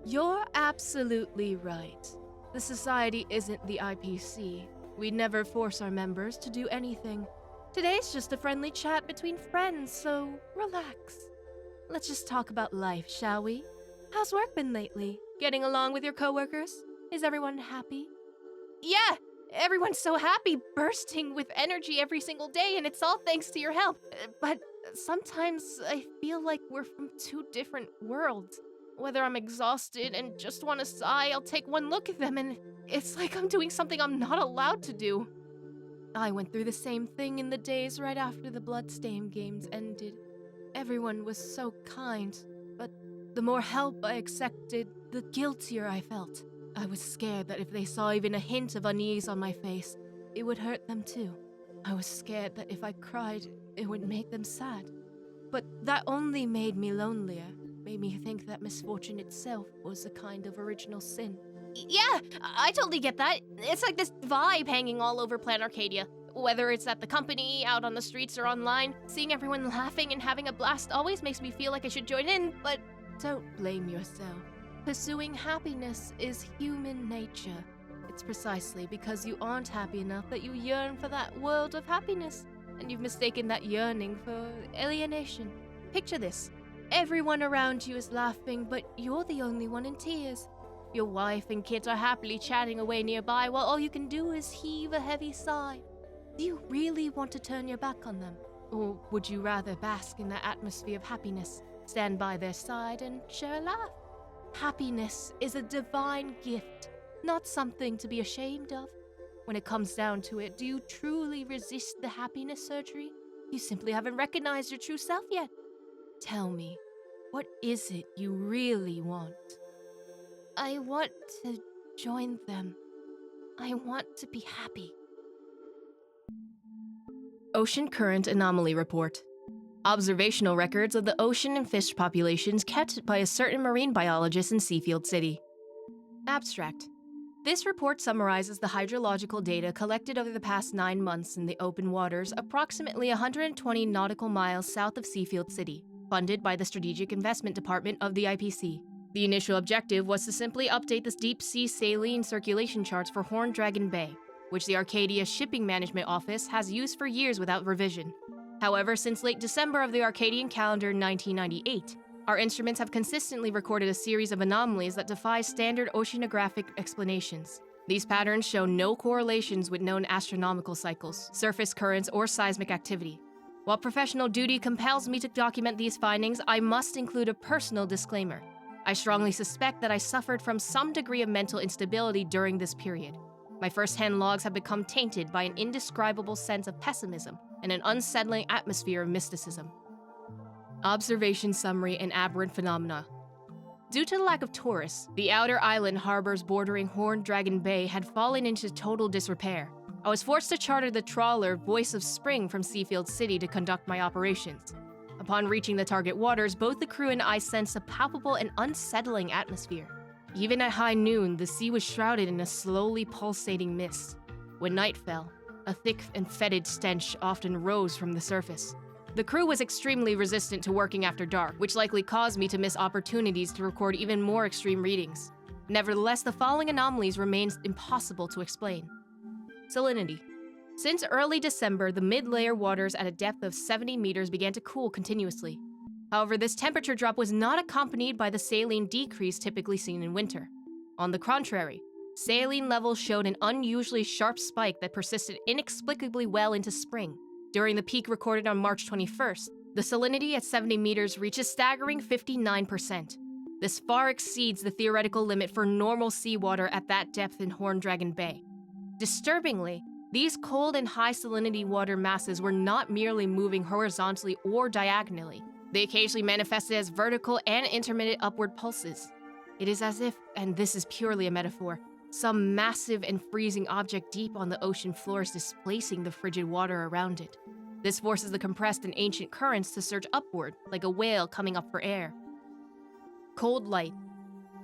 You're absolutely right. The Society isn't the IPC. We never force our members to do anything. Today's just a friendly chat between friends, so relax. Let's just talk about life, shall we? How's work been lately? Getting along with your coworkers? Is everyone happy? Yeah, everyone's so happy, bursting with energy every single day, and it's all thanks to your help. But sometimes I feel like we're from two different worlds. Whether I'm exhausted and just want to sigh, I'll take one look at them and it's like I'm doing something I'm not allowed to do. I went through the same thing in the days right after the Bloodstain games ended. Everyone was so kind, but the more help I accepted, the guiltier I felt. I was scared that if they saw even a hint of unease on my face, it would hurt them too. I was scared that if I cried, it would make them sad. But that only made me lonelier, made me think that misfortune itself was a kind of original sin. Yeah, I totally get that. It's like this vibe hanging all over Plan Arcadia. Whether it's at the company, out on the streets, or online, seeing everyone laughing and having a blast always makes me feel like I should join in, but don't blame yourself. Pursuing happiness is human nature. It's precisely because you aren't happy enough that you yearn for that world of happiness, and you've mistaken that yearning for alienation. Picture this. Everyone around you is laughing, but you're the only one in tears. Your wife and kids are happily chatting away nearby while all you can do is heave a heavy sigh. Do you really want to turn your back on them? Or would you rather bask in that atmosphere of happiness, stand by their side and share a laugh? Happiness is a divine gift, not something to be ashamed of. When it comes down to it, do you truly resist the happiness surgery? You simply haven't recognized your true self yet. Tell me, what is it you really want? I want to join them. I want to be happy. Ocean Current Anomaly Report. Observational records of the ocean and fish populations kept by a certain marine biologist in Seafeld City. Abstract. This report summarizes the hydrological data collected over the past 9 months in the open waters approximately 120 nautical miles south of Seafeld City, funded by the Strategic Investment Department of the IPC. The initial objective was to simply update the deep-sea saline circulation charts for Horn Dragon Bay, which the Arcadia Shipping Management Office has used for years without revision. However, since late December of the Arcadian calendar 1998, our instruments have consistently recorded a series of anomalies that defy standard oceanographic explanations. These patterns show no correlations with known astronomical cycles, surface currents, or seismic activity. While professional duty compels me to document these findings, I must include a personal disclaimer. I strongly suspect that I suffered from some degree of mental instability during this period. My first-hand logs have become tainted by an indescribable sense of pessimism and an unsettling atmosphere of mysticism. Observation summary and aberrant phenomena. Due to the lack of tourists, the outer island harbors bordering Horn Dragon Bay had fallen into total disrepair. I was forced to charter the trawler Voice of Spring from Seafeld City to conduct my operations. Upon reaching the target waters, both the crew and I sensed a palpable and unsettling atmosphere. Even at high noon, the sea was shrouded in a slowly pulsating mist. When night fell, a thick and fetid stench often rose from the surface. The crew was extremely resistant to working after dark, which likely caused me to miss opportunities to record even more extreme readings. Nevertheless, the following anomalies remain impossible to explain. Salinity. Since early December, the mid-layer waters at a depth of 70 meters began to cool continuously. However, this temperature drop was not accompanied by the saline decrease typically seen in winter. On the contrary, saline levels showed an unusually sharp spike that persisted inexplicably well into spring. During the peak recorded on March 21st, the salinity at 70 meters reached a staggering 59%. This far exceeds the theoretical limit for normal seawater at that depth in Horn Dragon Bay. Disturbingly, these cold and high salinity water masses were not merely moving horizontally or diagonally. They occasionally manifested as vertical and intermittent upward pulses. It is as if, and this is purely a metaphor, some massive and freezing object deep on the ocean floor is displacing the frigid water around it. This forces the compressed and ancient currents to surge upward, like a whale coming up for air. Cold light.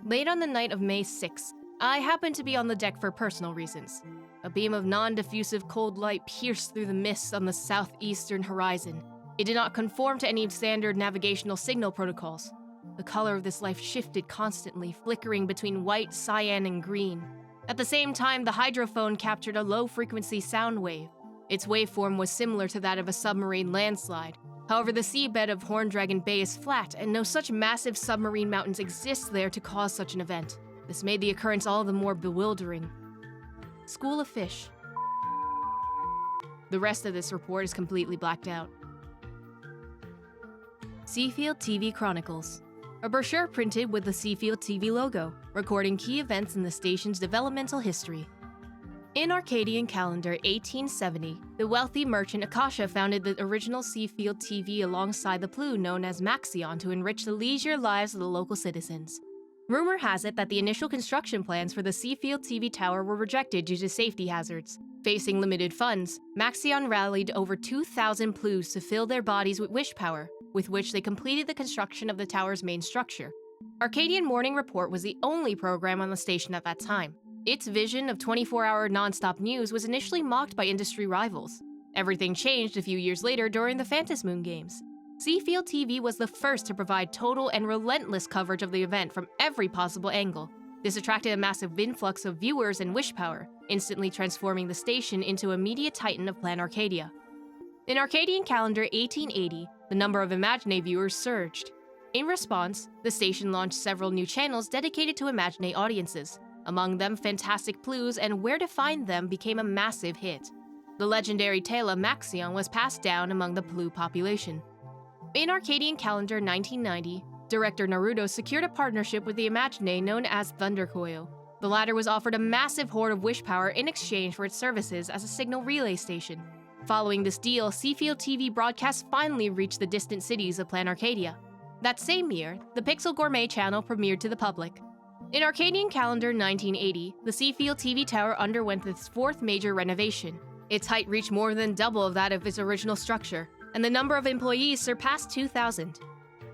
Late on the night of May 6th, I happened to be on the deck for personal reasons. A beam of non-diffusive cold light pierced through the mists on the southeastern horizon. It did not conform to any standard navigational signal protocols. The color of this light shifted constantly, flickering between white, cyan, and green. At the same time, the hydrophone captured a low-frequency sound wave. Its waveform was similar to that of a submarine landslide. However, the seabed of Horn Dragon Bay is flat, and no such massive submarine mountains exist there to cause such an event. This made the occurrence all the more bewildering. School of Fish. The rest of this report is completely blacked out. Seafeld TV Chronicles. A brochure printed with the Seafeld TV logo, recording key events in the station's developmental history. In Arcadian calendar 1870, the wealthy merchant Akasha founded the original Seafeld TV alongside the Ploo known as Maxion to enrich the leisure lives of the local citizens. Rumor has it that the initial construction plans for the Seafeld TV tower were rejected due to safety hazards. Facing limited funds, Maxion rallied over 2,000 Ploos to fill their bodies with Wishpower, with which they completed the construction of the tower's main structure. Arcadian Morning Report was the only program on the station at that time. Its vision of 24-hour non-stop news was initially mocked by industry rivals. Everything changed a few years later during the Phantasmoon games. Seafeld TV was the first to provide total and relentless coverage of the event from every possible angle. This attracted a massive influx of viewers and Wishpower, instantly transforming the station into a media titan of Plan Arcadia. In Arcadian calendar 1880, the number of Imaginé viewers surged. In response, the station launched several new channels dedicated to Imaginé audiences. Among them, Fantastic Ploos and Where to Find Them became a massive hit. The legendary tale of Maxion was passed down among the Ploo population. In Arcadian calendar 1990, director Naruto secured a partnership with the Imaginé known as Thundercoil. The latter was offered a massive hoard of Wishpower in exchange for its services as a signal relay station. Following this deal, Seafeld TV broadcasts finally reached the distant cities of Plan Arcadia. That same year, the Pixel Gourmet channel premiered to the public. In Arcadian calendar 1980, the Seafeld TV tower underwent its fourth major renovation. Its height reached more than double of that of its original structure, and the number of employees surpassed 2,000.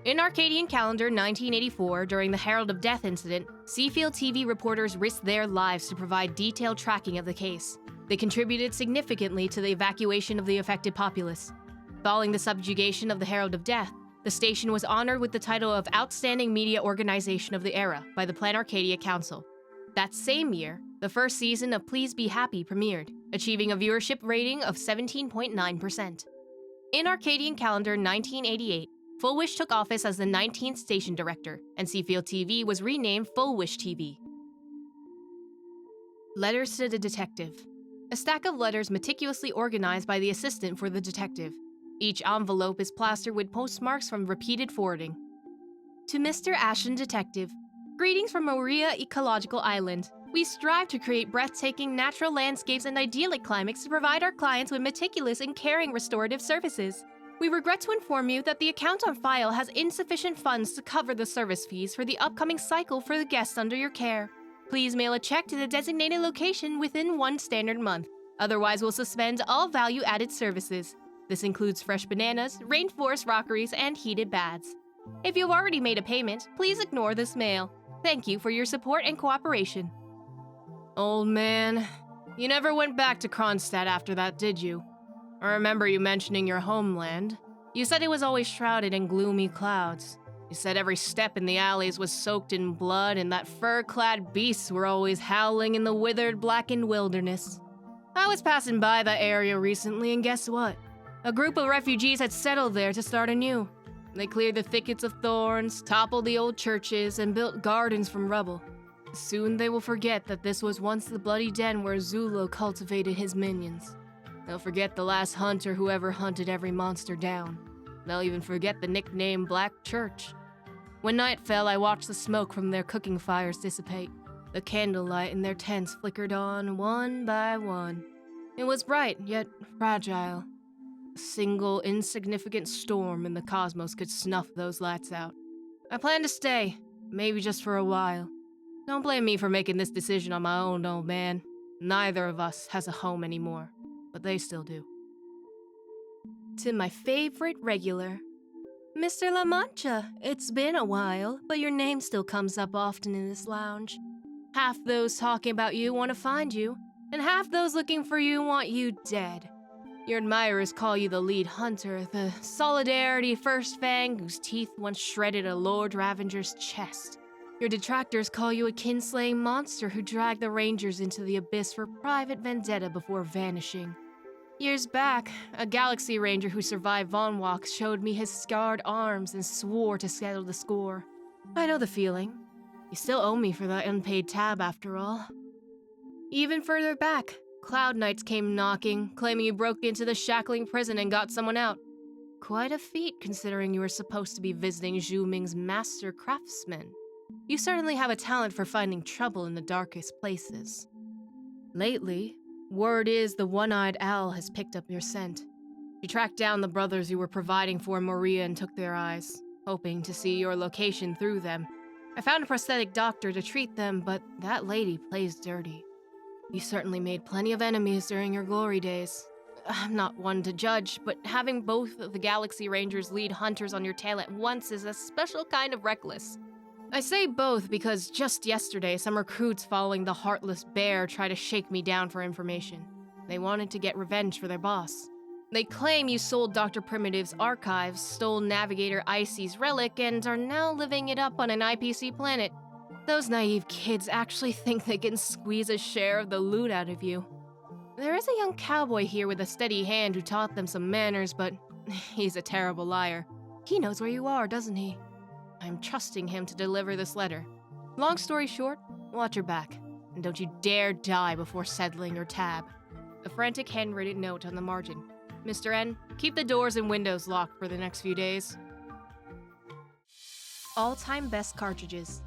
In Arcadian calendar 1984, during the Herald of Death incident, Seafeld TV reporters risked their lives to provide detailed tracking of the case. They contributed significantly to the evacuation of the affected populace. Following the subjugation of the Herald of Death, the station was honored with the title of Outstanding Media Organization of the Era by the Plan Arcadia Council. That same year, the first season of Please Be Happy premiered, achieving a viewership rating of 17.9%. In Arcadian calendar 1988, Fulwish took office as the 19th station director, and Seafeld TV was renamed Fulwish TV. Letters to the Detective. A stack of letters meticulously organized by the assistant for the detective. Each envelope is plastered with postmarks from repeated forwarding. To Mr. Ashton Detective, greetings from Maria Ecological Island. We strive to create breathtaking natural landscapes and idyllic climates to provide our clients with meticulous and caring restorative services. We regret to inform you that the account on file has insufficient funds to cover the service fees for the upcoming cycle for the guests under your care. Please mail a check to the designated location within 1 standard month. Otherwise, we'll suspend all value-added services. This includes fresh bananas, rainforest rockeries, and heated baths. If you've already made a payment, please ignore this mail. Thank you for your support and cooperation. Old man, you never went back to Kronstadt after that, did you? I remember you mentioning your homeland. You said it was always shrouded in gloomy clouds. You said every step in the alleys was soaked in blood and that fur-clad beasts were always howling in the withered, blackened wilderness. I was passing by that area recently, and guess what? A group of refugees had settled there to start anew. They cleared the thickets of thorns, toppled the old churches, and built gardens from rubble. Soon they will forget that this was once the bloody den where Zulo cultivated his minions. They'll forget the last hunter who ever hunted every monster down. They'll even forget the nickname Black Church. When night fell, I watched the smoke from their cooking fires dissipate. The candlelight in their tents flickered on, one by one. It was bright, yet fragile. A single, insignificant storm in the cosmos could snuff those lights out. I plan to stay, maybe just for a while. Don't blame me for making this decision on my own, old man. Neither of us has a home anymore, but they still do. To my favorite regular, Mr. La Mancha, it's been a while, but your name still comes up often in this lounge. Half those talking about you want to find you, and half those looking for you want you dead. Your admirers call you the lead hunter, the Solidarity First Fang whose teeth once shredded a Lord Ravenger's chest. Your detractors call you a kinslaying monster who dragged the Rangers into the abyss for private vendetta before vanishing. Years back, a Galaxy Ranger who survived Von Walks showed me his scarred arms and swore to settle the score. I know the feeling. You still owe me for that unpaid tab after all. Even further back, Cloud Knights came knocking, claiming you broke into the shackling prison and got someone out. Quite a feat considering you were supposed to be visiting Zhu Ming's master craftsman. You certainly have a talent for finding trouble in the darkest places. Lately, word is the one-eyed owl has picked up your scent. You tracked down the brothers you were providing for Maria and took their eyes, hoping to see your location through them. I found a prosthetic doctor to treat them, but that lady plays dirty. You certainly made plenty of enemies during your glory days. I'm not one to judge, but having both of the Galaxy Rangers lead hunters on your tail at once is a special kind of reckless. I say both because just yesterday, some recruits following the Heartless Bear tried to shake me down for information. They wanted to get revenge for their boss. They claim you sold Dr. Primitive's archives, stole Navigator Icy's relic, and are now living it up on an IPC planet. Those naive kids actually think they can squeeze a share of the loot out of you. There is a young cowboy here with a steady hand who taught them some manners, but he's a terrible liar. He knows where you are, doesn't he? I'm trusting him to deliver this letter. Long story short, watch your back, and don't you dare die before settling your tab. A frantic handwritten note on the margin. Mr. N, keep the doors and windows locked for the next few days. All-time best cartridges.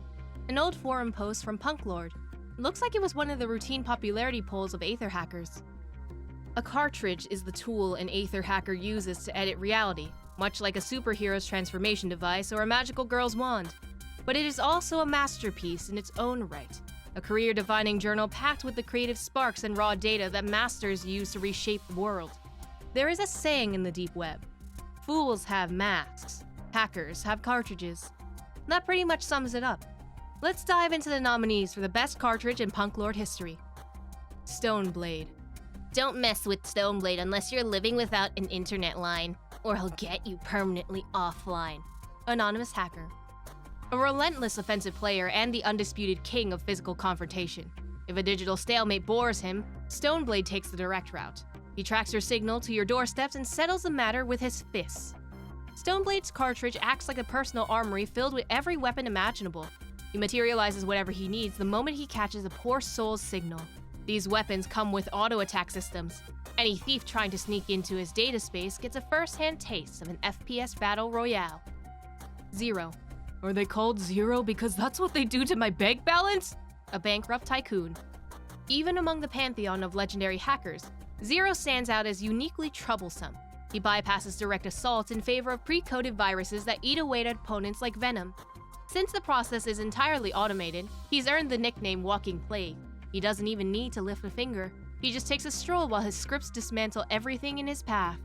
An old forum post from Punklord. Looks like it was one of the routine popularity polls of Aether hackers. A cartridge is the tool an Aether hacker uses to edit reality, much like a superhero's transformation device or a magical girl's wand. But it is also a masterpiece in its own right, a career-defining journal packed with the creative sparks and raw data that masters use to reshape the world. There is a saying in the deep web: fools have masks, hackers have cartridges. That pretty much sums it up. Let's dive into the nominees for the best cartridge in Punklord history. Stoneblade. Don't mess with Stoneblade unless you're living without an internet line. or he'll get you permanently offline. Anonymous hacker. A relentless offensive player and the undisputed king of physical confrontation. If a digital stalemate bores him, Stoneblade takes the direct route. He tracks your signal to your doorsteps and settles the matter with his fists. Stoneblade's cartridge acts like a personal armory filled with every weapon imaginable. He materializes whatever he needs the moment he catches a poor soul's signal. These weapons come with auto-attack systems. Any thief trying to sneak into his data space gets a first-hand taste of an FPS battle royale. Zero. Are they called Zero because that's what they do to my bank balance? A bankrupt tycoon. Even among the pantheon of legendary hackers, Zero stands out as uniquely troublesome. He bypasses direct assaults in favor of pre-coded viruses that eat away at opponents like venom. Since the process is entirely automated, he's earned the nickname Walking Plague. He doesn't even need to lift a finger. He just takes a stroll while his scripts dismantle everything in his path.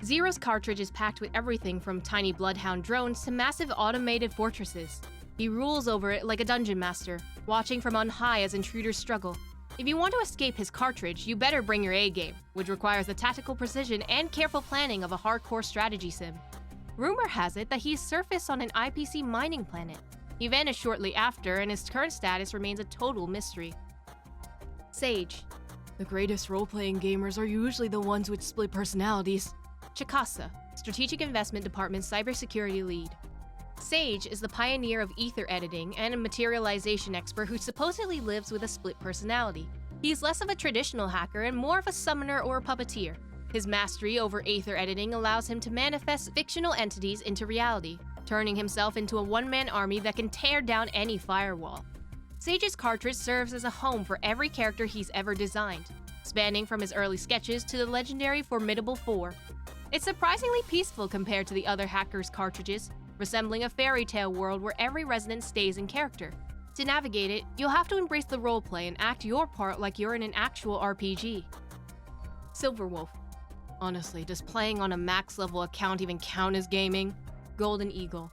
Zero's cartridge is packed with everything from tiny bloodhound drones to massive automated fortresses. He rules over it like a dungeon master, watching from on high as intruders struggle. If you want to escape his cartridge, you better bring your A-game, which requires the tactical precision and careful planning of a hardcore strategy sim. Rumor has it that he's surfaced on an IPC mining planet. He vanished shortly after, and his current status remains a total mystery. Sage. The greatest role-playing gamers are usually the ones with split personalities. Chikasa, Strategic Investment Department Cybersecurity Lead. Sage is the pioneer of ether editing and a materialization expert who supposedly lives with a split personality. He's less of a traditional hacker and more of a summoner or a puppeteer. His mastery over ether editing allows him to manifest fictional entities into reality, turning himself into a one-man army that can tear down any firewall. Sage's cartridge serves as a home for every character he's ever designed, spanning from his early sketches to the legendary Formidable Four. It's surprisingly peaceful compared to the other hackers' cartridges, resembling a fairy tale world where every resident stays in character. To navigate it, you'll have to embrace the roleplay and act your part like you're in an actual RPG. Silverwolf. Honestly, does playing on a max-level account even count as gaming? Golden Eagle.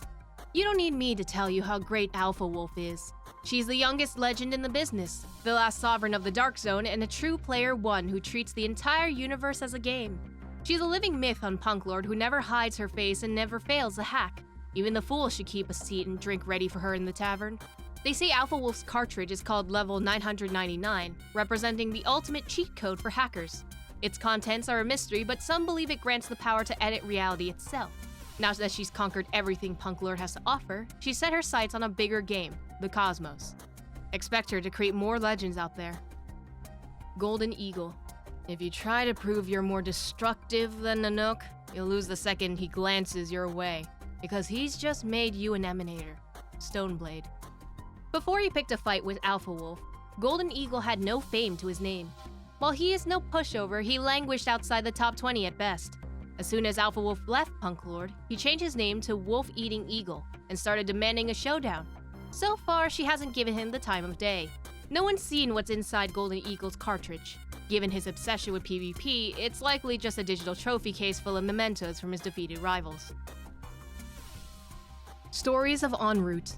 You don't need me to tell you how great Alpha Wolf is. She's the youngest legend in the business, the last sovereign of the Dark Zone, and a true player one who treats the entire universe as a game. She's a living myth on Punklord who never hides her face and never fails a hack. Even the fool should keep a seat and drink ready for her in the tavern. They say Alpha Wolf's cartridge is called level 999, representing the ultimate cheat code for hackers. Its contents are a mystery, but some believe it grants the power to edit reality itself. Now that she's conquered everything Punklord has to offer, she set her sights on a bigger game, the Cosmos. Expect her to create more legends out there. Golden Eagle. If you try to prove you're more destructive than Nanook, you'll lose the second he glances your way, because he's just made you an emanator. Stoneblade. Before he picked a fight with Alpha Wolf, Golden Eagle had no fame to his name. While he is no pushover, he languished outside the top 20 at best. As soon as Alpha Wolf left Punklord, he changed his name to Wolf-Eating Eagle and started demanding a showdown. So far, she hasn't given him the time of day. No one's seen what's inside Golden Eagle's cartridge. Given his obsession with PvP, it's likely just a digital trophy case full of mementos from his defeated rivals. Stories of Enroute.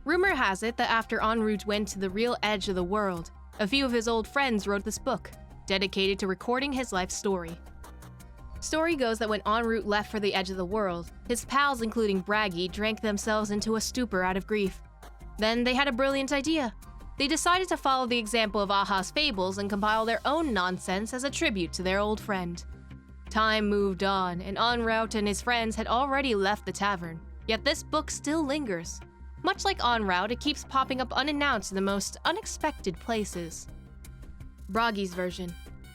Rumor has it that after Enroute went to the real edge of the world, a few of his old friends wrote this book, dedicated to recording his life story. Story goes that when Enroute left for the edge of the world, his pals including Braggy drank themselves into a stupor out of grief. Then they had a brilliant idea. They decided to follow the example of Aha's fables and compile their own nonsense as a tribute to their old friend. Time moved on, and Enroute and his friends had already left the tavern, yet this book still lingers. Much like Enroute, it keeps popping up unannounced in the most unexpected places. Braggy's version.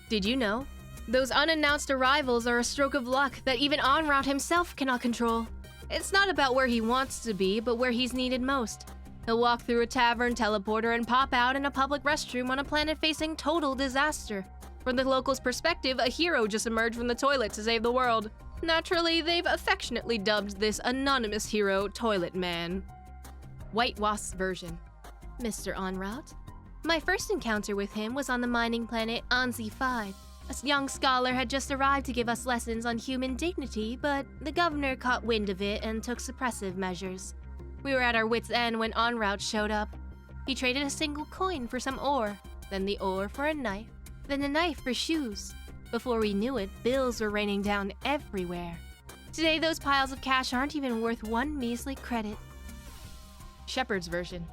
Did you know? Those unannounced arrivals are a stroke of luck that even Enroute himself cannot control. It's not about where he wants to be, but where he's needed most. He'll walk through a tavern teleporter and pop out in a public restroom on a planet facing total disaster. From the locals' perspective, a hero just emerged from the toilet to save the world. Naturally, they've affectionately dubbed this anonymous hero Toilet Man. White Wasp's version. Mr. Enroute. My first encounter with him was on the mining planet Anzi 5. A young scholar had just arrived to give us lessons on human dignity, but the governor caught wind of it and took suppressive measures. We were at our wits' end when Enroute showed up. He traded a single coin for some ore, then the ore for a knife, then the knife for shoes. Before we knew it, bills were raining down everywhere. Today, those piles of cash aren't even worth one measly credit. Shepard's version.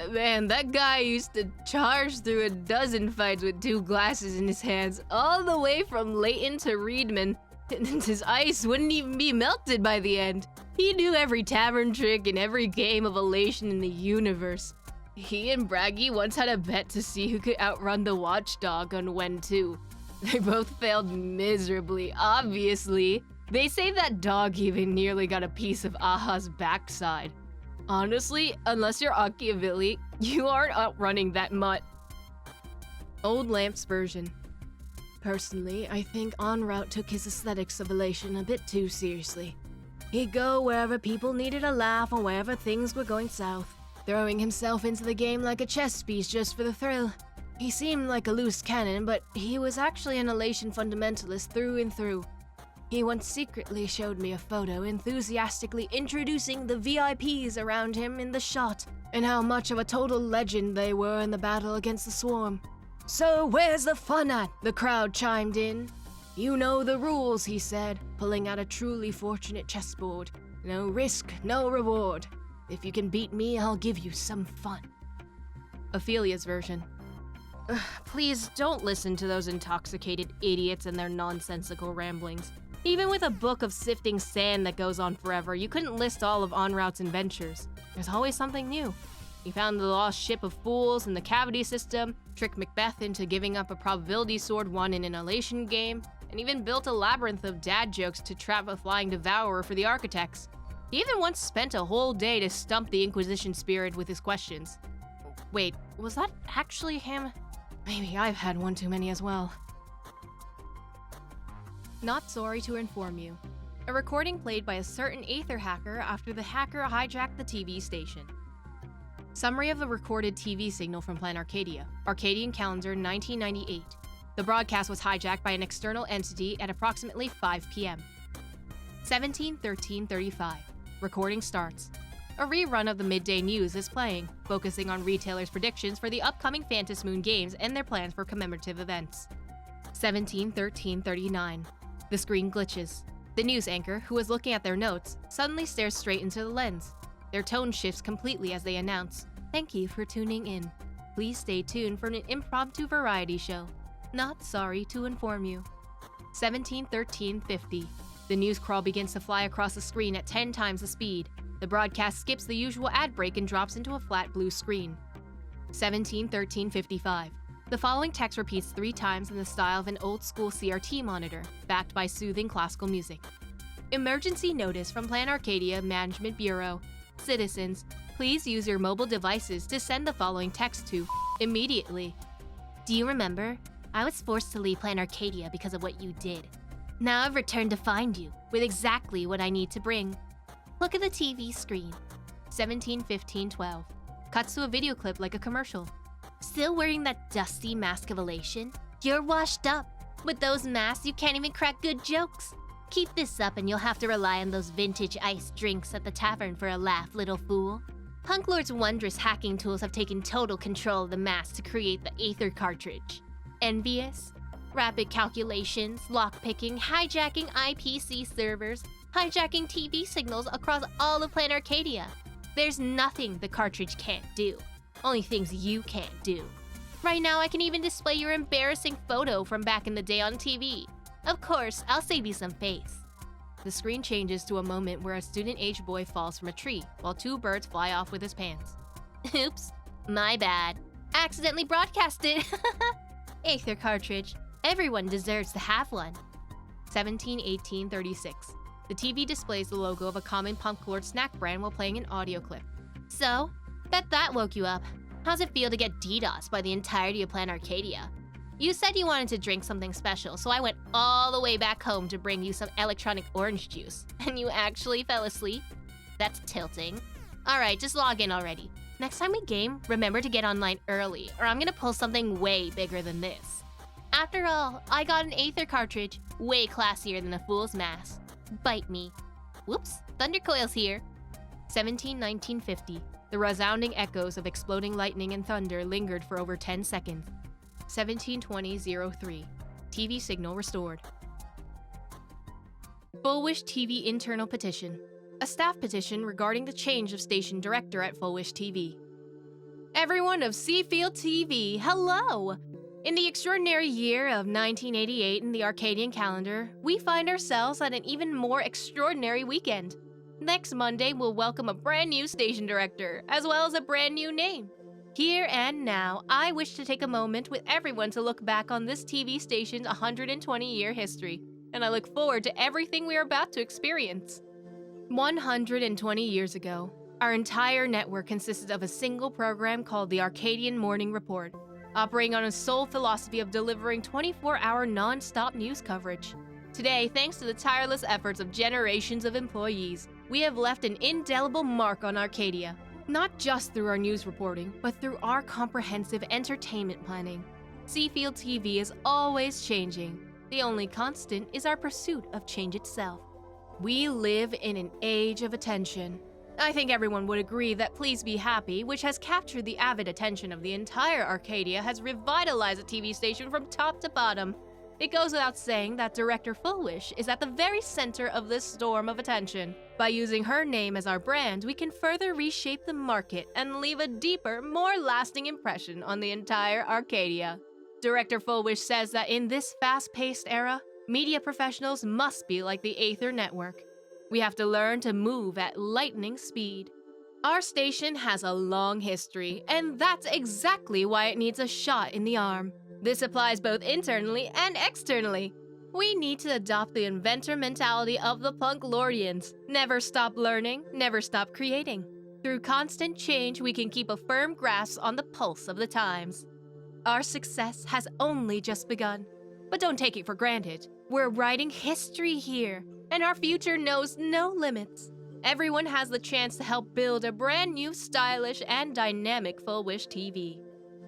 Man, that guy used to charge through a dozen fights with 2 glasses in his hands, all the way from Layton to Reedman, and his ice wouldn't even be melted by the end. He knew every tavern trick and every game of elation in the universe. He and Braggy once had a bet to see who could outrun the watchdog on When 2. They both failed miserably, obviously. They say that dog even nearly got a piece of Aha's backside. Honestly, unless you're Machiavelli, you aren't outrunning that mutt. Old Lamp's version. Personally, I think Enroute took his aesthetics of elation a bit too seriously. He'd go wherever people needed a laugh or wherever things were going south, throwing himself into the game like a chess piece just for the thrill. He seemed like a loose cannon, but he was actually an elation fundamentalist through and through. He once secretly showed me a photo enthusiastically introducing the VIPs around him in the shot, and how much of a total legend they were in the battle against the Swarm. "So where's the fun at?" the crowd chimed in. "You know the rules," he said, pulling out a truly fortunate chessboard. "No risk, no reward. If you can beat me, I'll give you some fun." Ophelia's version. Please don't listen to those intoxicated idiots and their nonsensical ramblings. Even with a book of sifting sand that goes on forever, you couldn't list all of Enroute's adventures. There's always something new. He found the lost ship of fools in the cavity system, tricked Macbeth into giving up a probability sword won in an elation game, and even built a labyrinth of dad jokes to trap a flying devourer for the architects. He even once spent a whole day to stump the Inquisition spirit with his questions. Wait, was that actually him? Maybe I've had one too many as well. Not sorry to inform you. A recording played by a certain Aether hacker after the hacker hijacked the TV station. Summary of the recorded TV signal from Plan Arcadia, Arcadian calendar 1998. The broadcast was hijacked by an external entity at approximately 5 p.m. 17:13:35. Recording starts. A rerun of the midday news is playing, focusing on retailers' predictions for the upcoming Phantasmoon games and their plans for commemorative events. 17:13:39. The screen glitches. The news anchor, who was looking at their notes, suddenly stares straight into the lens. Their tone shifts completely as they announce, "Thank you for tuning in. Please stay tuned for an impromptu variety show. Not sorry to inform you." 17:13:50. The news crawl begins to fly across the screen at 10 times the speed. The broadcast skips the usual ad break and drops into a flat blue screen. 17:13:55. The following text repeats 3 times in the style of an old-school CRT monitor, backed by soothing classical music. Emergency notice from Plan Arcadia Management Bureau. Citizens, please use your mobile devices to send the following text to immediately. Do you remember? I was forced to leave Plan Arcadia because of what you did. Now I've returned to find you, with exactly what I need to bring. Look at the TV screen. 17:15:12. Cuts to a video clip like a commercial. Still wearing that dusty mask of elation? You're washed up. With those masks, you can't even crack good jokes. Keep this up and you'll have to rely on those vintage iced drinks at the tavern for a laugh, little fool. Punklord's wondrous hacking tools have taken total control of the mask to create the Aether cartridge. Envious? Rapid calculations, lockpicking, hijacking IPC servers, hijacking TV signals across all of Plan Arcadia. There's nothing the cartridge can't do. Only things you can't do. Right now, I can even display your embarrassing photo from back in the day on TV. Of course, I'll save you some face. The screen changes to a moment where a student-aged boy falls from a tree, while 2 birds fly off with his pants. Oops, my bad. Accidentally broadcasted. Aether cartridge. Everyone deserves to have one. 17:18:36. The TV displays the logo of a common Punklord snack brand while playing an audio clip. So, bet that woke you up. How's it feel to get DDoSed by the entirety of Plan Arcadia? You said you wanted to drink something special, so I went all the way back home to bring you some electronic orange juice. And you actually fell asleep? That's tilting. Alright, just log in already. Next time we game, remember to get online early, or I'm gonna pull something way bigger than this. After all, I got an Aether cartridge, way classier than a fool's mask. Bite me. Whoops, Thundercoil's here. 17:19:50. The resounding echoes of exploding lightning and thunder lingered for over 10 seconds. 17:20:03. TV signal restored. Fulwish TV Internal Petition, a staff petition regarding the change of station director at Fulwish TV. Everyone of Seafeld TV, hello! In the extraordinary year of 1988 in the Arcadian calendar, we find ourselves at an even more extraordinary weekend. Next Monday, we'll welcome a brand new station director, as well as a brand new name. Here and now, I wish to take a moment with everyone to look back on this TV station's 120-year history, and I look forward to everything we are about to experience. 120 years ago, our entire network consisted of a single program called the Arcadian Morning Report, operating on a sole philosophy of delivering 24-hour non-stop news coverage. Today, thanks to the tireless efforts of generations of employees, we have left an indelible mark on Arcadia, not just through our news reporting, but through our comprehensive entertainment planning. Seafeld TV is always changing. The only constant is our pursuit of change itself. We live in an age of attention. I think everyone would agree that Please Be Happy, which has captured the avid attention of the entire Arcadia, has revitalized the TV station from top to bottom. It goes without saying that Director Fulwish is at the very center of this storm of attention. By using her name as our brand, we can further reshape the market and leave a deeper, more lasting impression on the entire Arcadia. Director Fulwish says that in this fast-paced era, media professionals must be like the Aether Network. We have to learn to move at lightning speed. Our station has a long history, and that's exactly why it needs a shot in the arm. This applies both internally and externally. We need to adopt the inventor mentality of the Punklordians. Never stop learning, never stop creating. Through constant change, we can keep a firm grasp on the pulse of the times. Our success has only just begun. But don't take it for granted. We're writing history here, and our future knows no limits. Everyone has the chance to help build a brand new, stylish, and dynamic Fulwish TV.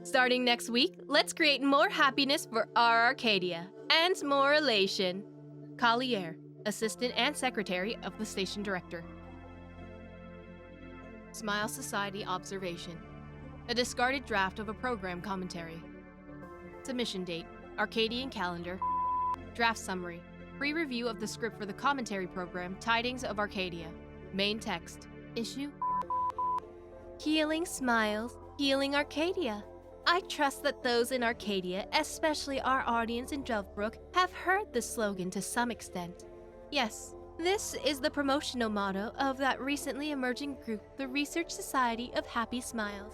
Starting next week, let's create more happiness for our Arcadia, and more elation. Collier, Assistant and Secretary of the Station Director. Smile Society Observation. A discarded draft of a program commentary. Submission date, Arcadian calendar. Draft summary. Pre-review of the script for the commentary program, Tidings of Arcadia. Main text. Issue. Healing smiles, healing Arcadia. I trust that those in Arcadia, especially our audience in Dovebrook, have heard the slogan to some extent. Yes, this is the promotional motto of that recently emerging group, the Research Society of Happy Smiles.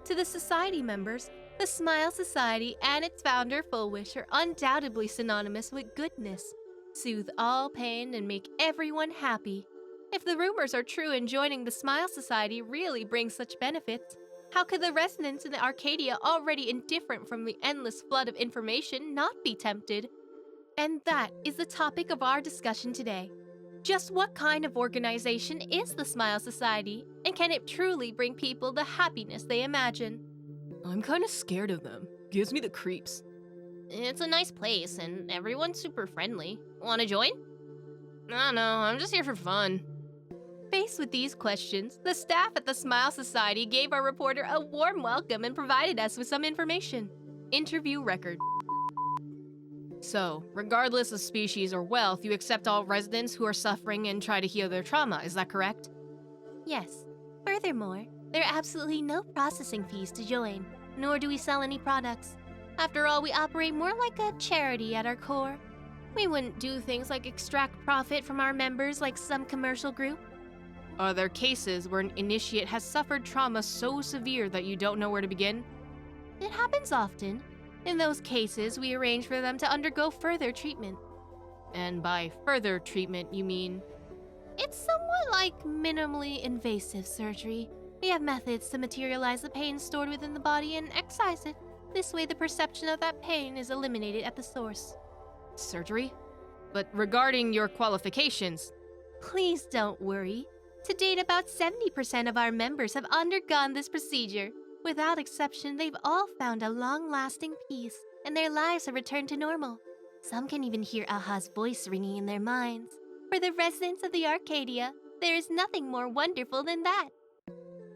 To the society members, the Smile Society and its founder, Fulwish, are undoubtedly synonymous with goodness. Soothe all pain and make everyone happy. If the rumors are true and joining the Smile Society really brings such benefits, how could the residents in the Arcadia, already indifferent from the endless flood of information, not be tempted? And that is the topic of our discussion today. Just what kind of organization is the Smile Society, and can it truly bring people the happiness they imagine? I'm kinda scared of them. Gives me the creeps. It's a nice place, and everyone's super friendly. Wanna join? I don't know, I'm just here for fun. Faced with these questions, the staff at the Smile Society gave our reporter a warm welcome and provided us with some information. Interview record. So, regardless of species or wealth, you accept all residents who are suffering and try to heal their trauma, is that correct? Yes. Furthermore, there are absolutely no processing fees to join, nor do we sell any products. After all, we operate more like a charity at our core. We wouldn't do things like extract profit from our members like some commercial group. Are there cases where an initiate has suffered trauma so severe that you don't know where to begin? It happens often. In those cases, we arrange for them to undergo further treatment. And by further treatment, you mean? It's somewhat like minimally invasive surgery. We have methods to materialize the pain stored within the body and excise it. This way, the perception of that pain is eliminated at the source. Surgery? But regarding your qualifications... Please don't worry. To date, about 70% of our members have undergone this procedure. Without exception, they've all found a long-lasting peace, and their lives have returned to normal. Some can even hear Aha's voice ringing in their minds. For the residents of the Arcadia, there is nothing more wonderful than that.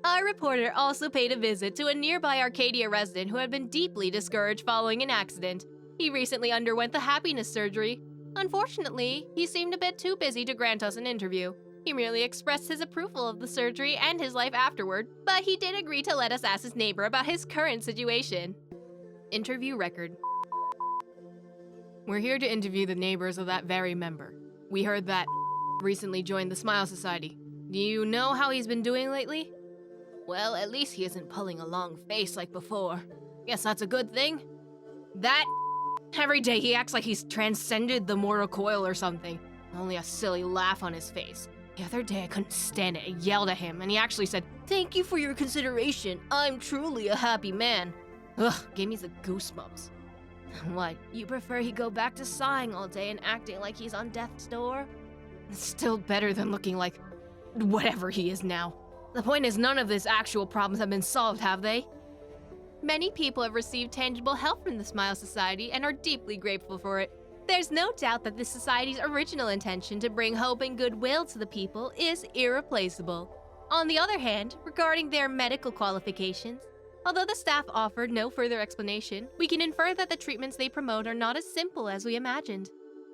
Our reporter also paid a visit to a nearby Arcadia resident who had been deeply discouraged following an accident. He recently underwent the happiness surgery. Unfortunately, he seemed a bit too busy to grant us an interview. He merely expressed his approval of the surgery and his life afterward, but he did agree to let us ask his neighbor about his current situation. Interview record. We're here to interview the neighbors of that very member. We heard that recently joined the Smile Society. Do you know how he's been doing lately? Well, at least he isn't pulling a long face like before. Guess that's a good thing. That every day he acts like he's transcended the mortal coil or something. Only a silly laugh on his face. The other day I couldn't stand it. I yelled at him and he actually said, "Thank you for your consideration. I'm truly a happy man." Ugh, gave me the goosebumps. What, you prefer he go back to sighing all day and acting like he's on death's door? It's still better than looking like whatever he is now. The point is, none of his actual problems have been solved, have they? Many people have received tangible help from the Smile Society and are deeply grateful for it. There's no doubt that the Society's original intention to bring hope and goodwill to the people is irreplaceable. On the other hand, regarding their medical qualifications, although the staff offered no further explanation, we can infer that the treatments they promote are not as simple as we imagined.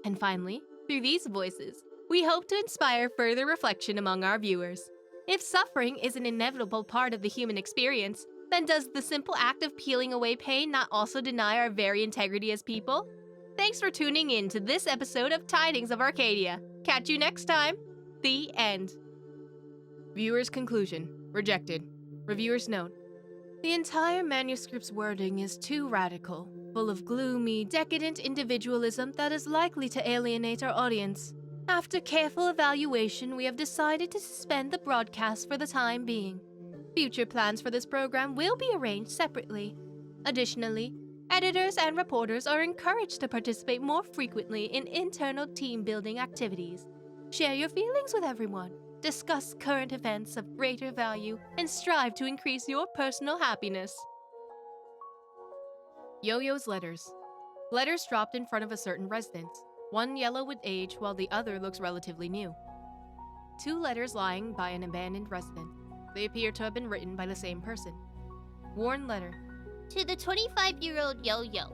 And finally, through these voices, we hope to inspire further reflection among our viewers. If suffering is an inevitable part of the human experience, then does the simple act of peeling away pain not also deny our very integrity as people? Thanks for tuning in to this episode of Tidings of Arcadia. Catch you next time. The end. Viewer's conclusion. Rejected. Reviewer's note. The entire manuscript's wording is too radical, full of gloomy, decadent individualism that is likely to alienate our audience. After careful evaluation, we have decided to suspend the broadcast for the time being. Future plans for this program will be arranged separately. Additionally, editors and reporters are encouraged to participate more frequently in internal team-building activities. Share your feelings with everyone, discuss current events of greater value, and strive to increase your personal happiness. Yoyo's letters. Letters dropped in front of a certain residence. One yellow with age, while the other looks relatively new. Two letters lying by an abandoned residence. They appear to have been written by the same person. Worn letter. To the 25-year-old Yo-Yo.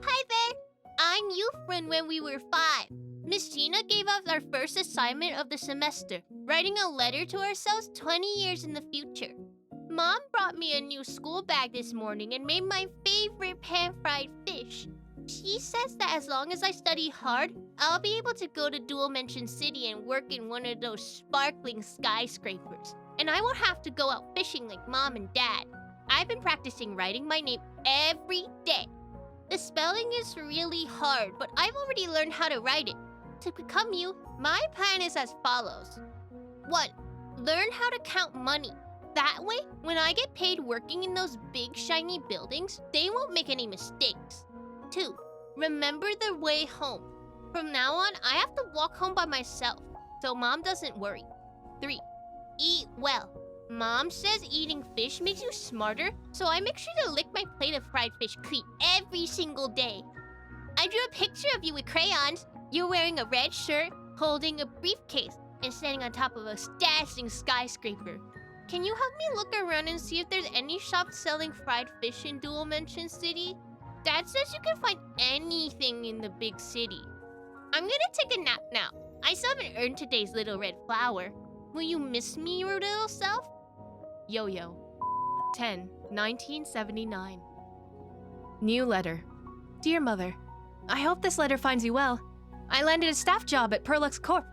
Hi there! I'm you from when we were 5. Miss Gina gave us our first assignment of the semester, writing a letter to ourselves 20 years in the future. Mom brought me a new school bag this morning and made my favorite pan-fried fish. She says that as long as I study hard, I'll be able to go to Dual Mention City and work in one of those sparkling skyscrapers. And I won't have to go out fishing like Mom and Dad. I've been practicing writing my name every day. The spelling is really hard, but I've already learned how to write it. To become you, my plan is as follows. 1. Learn how to count money. That way, when I get paid working in those big shiny buildings, they won't make any mistakes. 2. Remember the way home. From now on, I have to walk home by myself, so Mom doesn't worry. 3. Eat well. Mom says eating fish makes you smarter, so I make sure to lick my plate of fried fish clean every single day. I drew a picture of you with crayons. You're wearing a red shirt, holding a briefcase, and standing on top of a dazzling skyscraper. Can you help me look around and see if there's any shops selling fried fish in Dual Mention City? Dad says you can find anything in the big city. I'm gonna take a nap now. I still haven't earned today's little red flower. Will you miss me, your little self? Yo-Yo. 10/1979. New letter. Dear Mother, I hope this letter finds you well. I landed a staff job at Perlux Corp.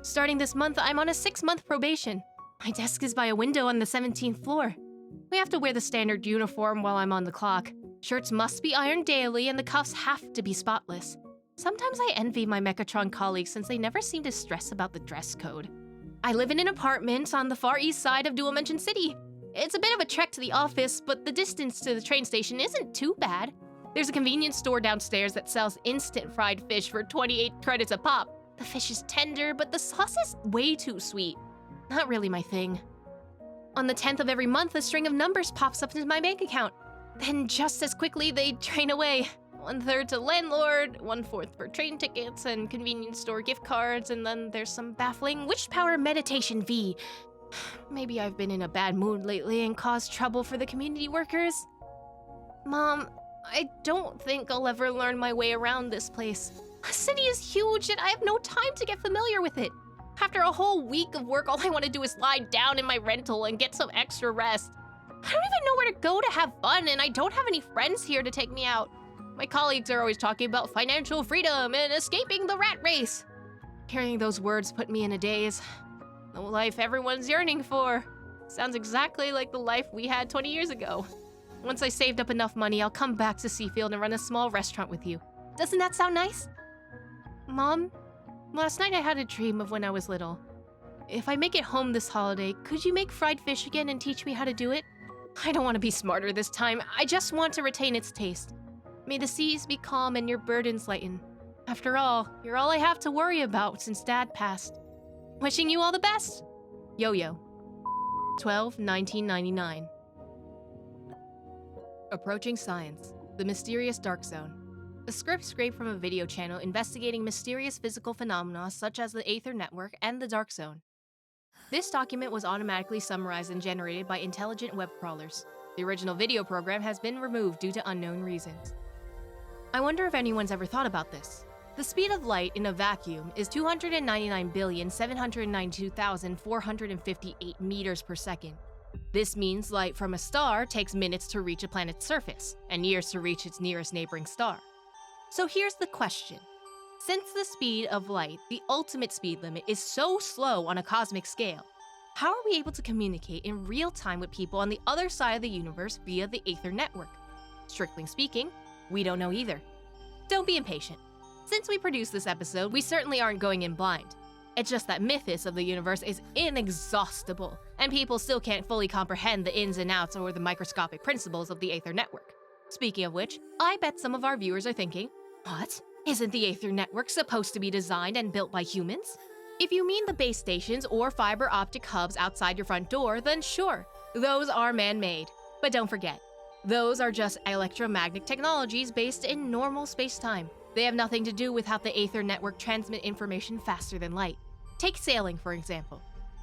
Starting this month, I'm on a 6-month probation. My desk is by a window on the 17th floor. We have to wear the standard uniform while I'm on the clock. Shirts must be ironed daily and the cuffs have to be spotless. Sometimes I envy my Mechatron colleagues since they never seem to stress about the dress code. I live in an apartment on the far east side of Dual Mention City. It's a bit of a trek to the office, but the distance to the train station isn't too bad. There's a convenience store downstairs that sells instant fried fish for 28 credits a pop. The fish is tender, but the sauce is way too sweet. Not really my thing. On the 10th of every month, a string of numbers pops up into my bank account. Then just as quickly, they drain away. 1/3 to landlord, 1/4 for train tickets and convenience store gift cards, and then there's some baffling Wishpower meditation fee. Maybe I've been in a bad mood lately and caused trouble for the community workers. Mom, I don't think I'll ever learn my way around this place. The city is huge and I have no time to get familiar with it. After a whole week of work, all I want to do is lie down in my rental and get some extra rest. I don't even know where to go to have fun, and I don't have any friends here to take me out. My colleagues are always talking about financial freedom and escaping the rat race. Hearing those words put me in a daze. The life everyone's yearning for. Sounds exactly like the life we had 20 years ago. Once I saved up enough money, I'll come back to Seafield and run a small restaurant with you. Doesn't that sound nice? Mom, last night I had a dream of when I was little. If I make it home this holiday, could you make fried fish again and teach me how to do it? I don't want to be smarter this time. I just want to retain its taste. May the seas be calm and your burdens lighten. After all, you're all I have to worry about since Dad passed. Wishing you all the best. Yoyo. 12/1999. Approaching Science. The Mysterious Dark Zone. A script scraped from a video channel investigating mysterious physical phenomena such as the Aether Network and the Dark Zone. This document was automatically summarized and generated by intelligent web crawlers. The original video program has been removed due to unknown reasons. I wonder if anyone's ever thought about this. The speed of light in a vacuum is 299,792,458 meters per second. This means light from a star takes minutes to reach a planet's surface, and years to reach its nearest neighboring star. So here's the question. Since the speed of light, the ultimate speed limit, is so slow on a cosmic scale, how are we able to communicate in real time with people on the other side of the universe via the Aether Network? Strictly speaking, we don't know either. Don't be impatient. Since we produced this episode, we certainly aren't going in blind. It's just that mythos of the universe is inexhaustible, and people still can't fully comprehend the ins and outs or the microscopic principles of the Aether Network. Speaking of which, I bet some of our viewers are thinking, what? Isn't the Aether Network supposed to be designed and built by humans? If you mean the base stations or fiber optic hubs outside your front door, then sure, those are man-made. But don't forget, those are just electromagnetic technologies based in normal space-time. They have nothing to do with how the Aether Network transmit information faster than light. Take sailing, for example.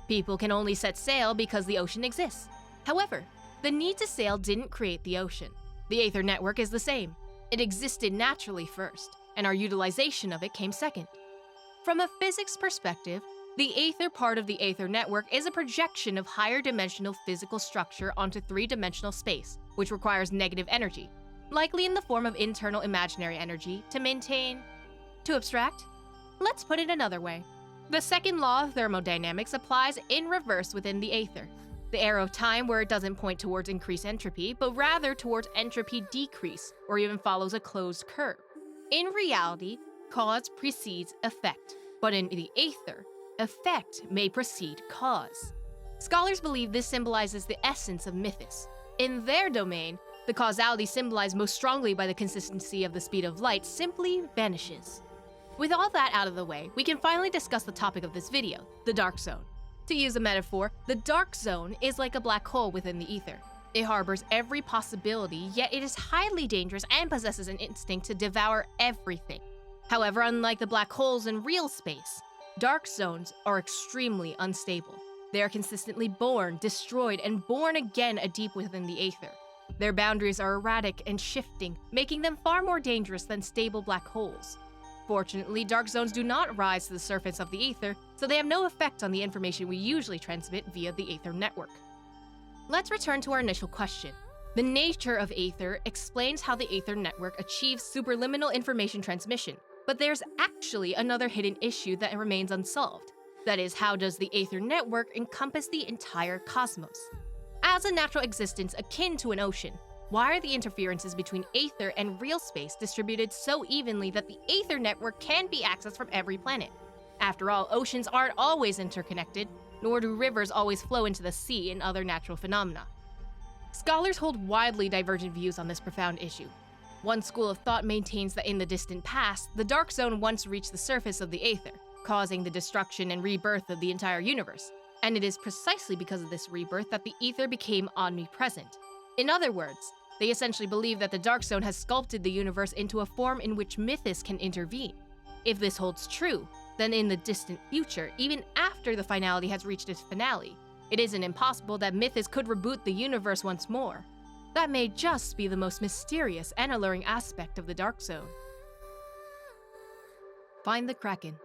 People can only set sail because the ocean exists. However, the need to sail didn't create the ocean. The Aether Network is the same. It existed naturally first, and our utilization of it came second. From a physics perspective, the Aether part of the Aether Network is a projection of higher dimensional physical structure onto three-dimensional space, which requires negative energy, likely in the form of internal imaginary energy, to maintain... To abstract? Let's put it another way. The second law of thermodynamics applies in reverse within the Aether. The arrow of time where it doesn't point towards increased entropy, but rather towards entropy decrease, or even follows a closed curve. In reality, cause precedes effect, but in the Aether, effect may precede cause. Scholars believe this symbolizes the essence of mythos. In their domain, the causality symbolized most strongly by the consistency of the speed of light simply vanishes. With all that out of the way, we can finally discuss the topic of this video, the Dark Zone. To use a metaphor, the Dark Zone is like a black hole within the ether. It harbors every possibility, yet it is highly dangerous and possesses an instinct to devour everything. However, unlike the black holes in real space, dark zones are extremely unstable. They are consistently born, destroyed, and born again deep within the Aether. Their boundaries are erratic and shifting, making them far more dangerous than stable black holes. Fortunately, dark zones do not rise to the surface of the Aether, so they have no effect on the information we usually transmit via the Aether Network. Let's return to our initial question. The nature of Aether explains how the Aether Network achieves superliminal information transmission, but there's actually another hidden issue that remains unsolved. That is, how does the Aether Network encompass the entire cosmos? As a natural existence akin to an ocean, why are the interferences between Aether and real space distributed so evenly that the Aether Network can be accessed from every planet? After all, oceans aren't always interconnected, nor do rivers always flow into the sea and other natural phenomena. Scholars hold widely divergent views on this profound issue. One school of thought maintains that in the distant past, the Dark Zone once reached the surface of the Aether, causing the destruction and rebirth of the entire universe. And it is precisely because of this rebirth that the Aether became omnipresent. In other words, they essentially believe that the Dark Zone has sculpted the universe into a form in which mythos can intervene. If this holds true, then in the distant future, even after the finality has reached its finale, it isn't impossible that mythos could reboot the universe once more. That may just be the most mysterious and alluring aspect of the Dark Zone. Find the Kraken.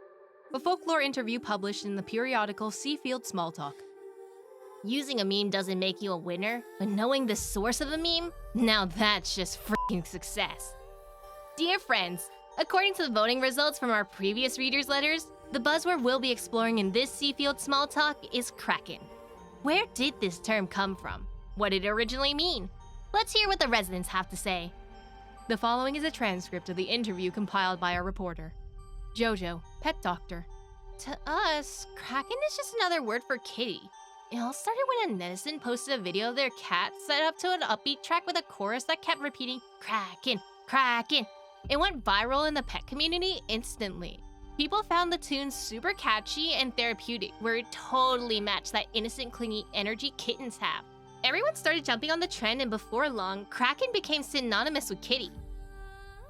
A folklore interview published in the periodical Seafeld Small Talk. Using a meme doesn't make you a winner, but knowing the source of a meme? Now that's just freaking success. Dear friends, according to the voting results from our previous readers' letters, the buzzword we'll be exploring in this Seafeld Small Talk is Kraken. Where did this term come from? What did it originally mean? Let's hear what the residents have to say. The following is a transcript of the interview compiled by our reporter. Jojo, pet doctor. To us, Kraken is just another word for kitty. It all started when a netizen posted a video of their cat set up to an upbeat track with a chorus that kept repeating, Kraken, Kraken. It went viral in the pet community instantly. People found the tune super catchy and therapeutic, where it totally matched that innocent, clingy energy kittens have. Everyone started jumping on the trend, and before long, Kraken became synonymous with kitty.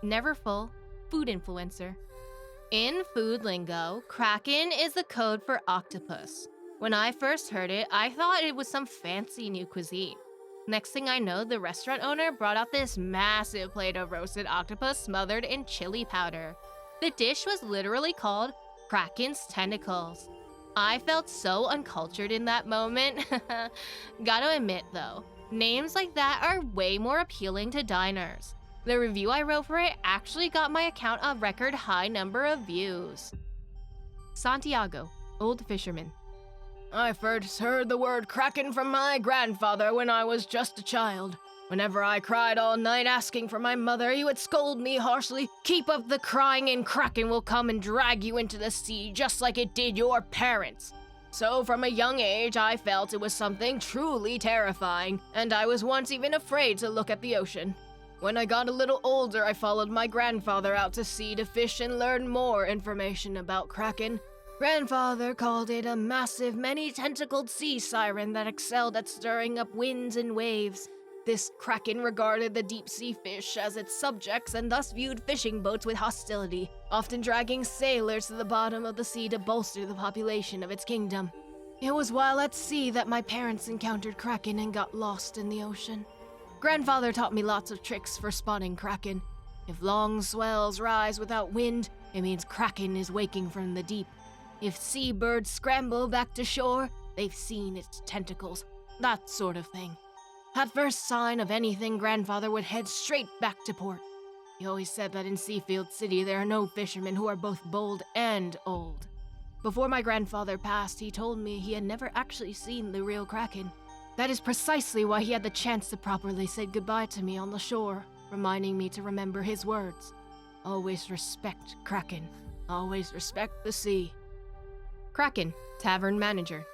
Never full, food influencer. In food lingo, Kraken is the code for octopus. When I first heard it, I thought it was some fancy new cuisine. Next thing I know, the restaurant owner brought out this massive plate of roasted octopus smothered in chili powder. The dish was literally called Kraken's Tentacles. I felt so uncultured in that moment. Gotta admit though, names like that are way more appealing to diners. The review I wrote for it actually got my account a record high number of views. Santiago, old fisherman. I first heard the word Kraken from my grandfather when I was just a child. Whenever I cried all night asking for my mother, he would scold me harshly, "Keep up the crying and Kraken will come and drag you into the sea just like it did your parents." So from a young age, I felt it was something truly terrifying, and I was once even afraid to look at the ocean. When I got a little older, I followed my grandfather out to sea to fish and learn more information about Kraken. Grandfather called it a massive, many-tentacled sea siren that excelled at stirring up winds and waves. This Kraken regarded the deep-sea fish as its subjects and thus viewed fishing boats with hostility, often dragging sailors to the bottom of the sea to bolster the population of its kingdom. It was while at sea that my parents encountered Kraken and got lost in the ocean. Grandfather taught me lots of tricks for spotting Kraken. If long swells rise without wind, it means Kraken is waking from the deep. If seabirds scramble back to shore, they've seen its tentacles, that sort of thing. At first sign of anything, Grandfather would head straight back to port. He always said that in Seafeld City there are no fishermen who are both bold and old. Before my grandfather passed, he told me he had never actually seen the real Kraken. That is precisely why he had the chance to properly say goodbye to me on the shore, reminding me to remember his words. Always respect Kraken. Always respect the sea. Kraken, tavern manager.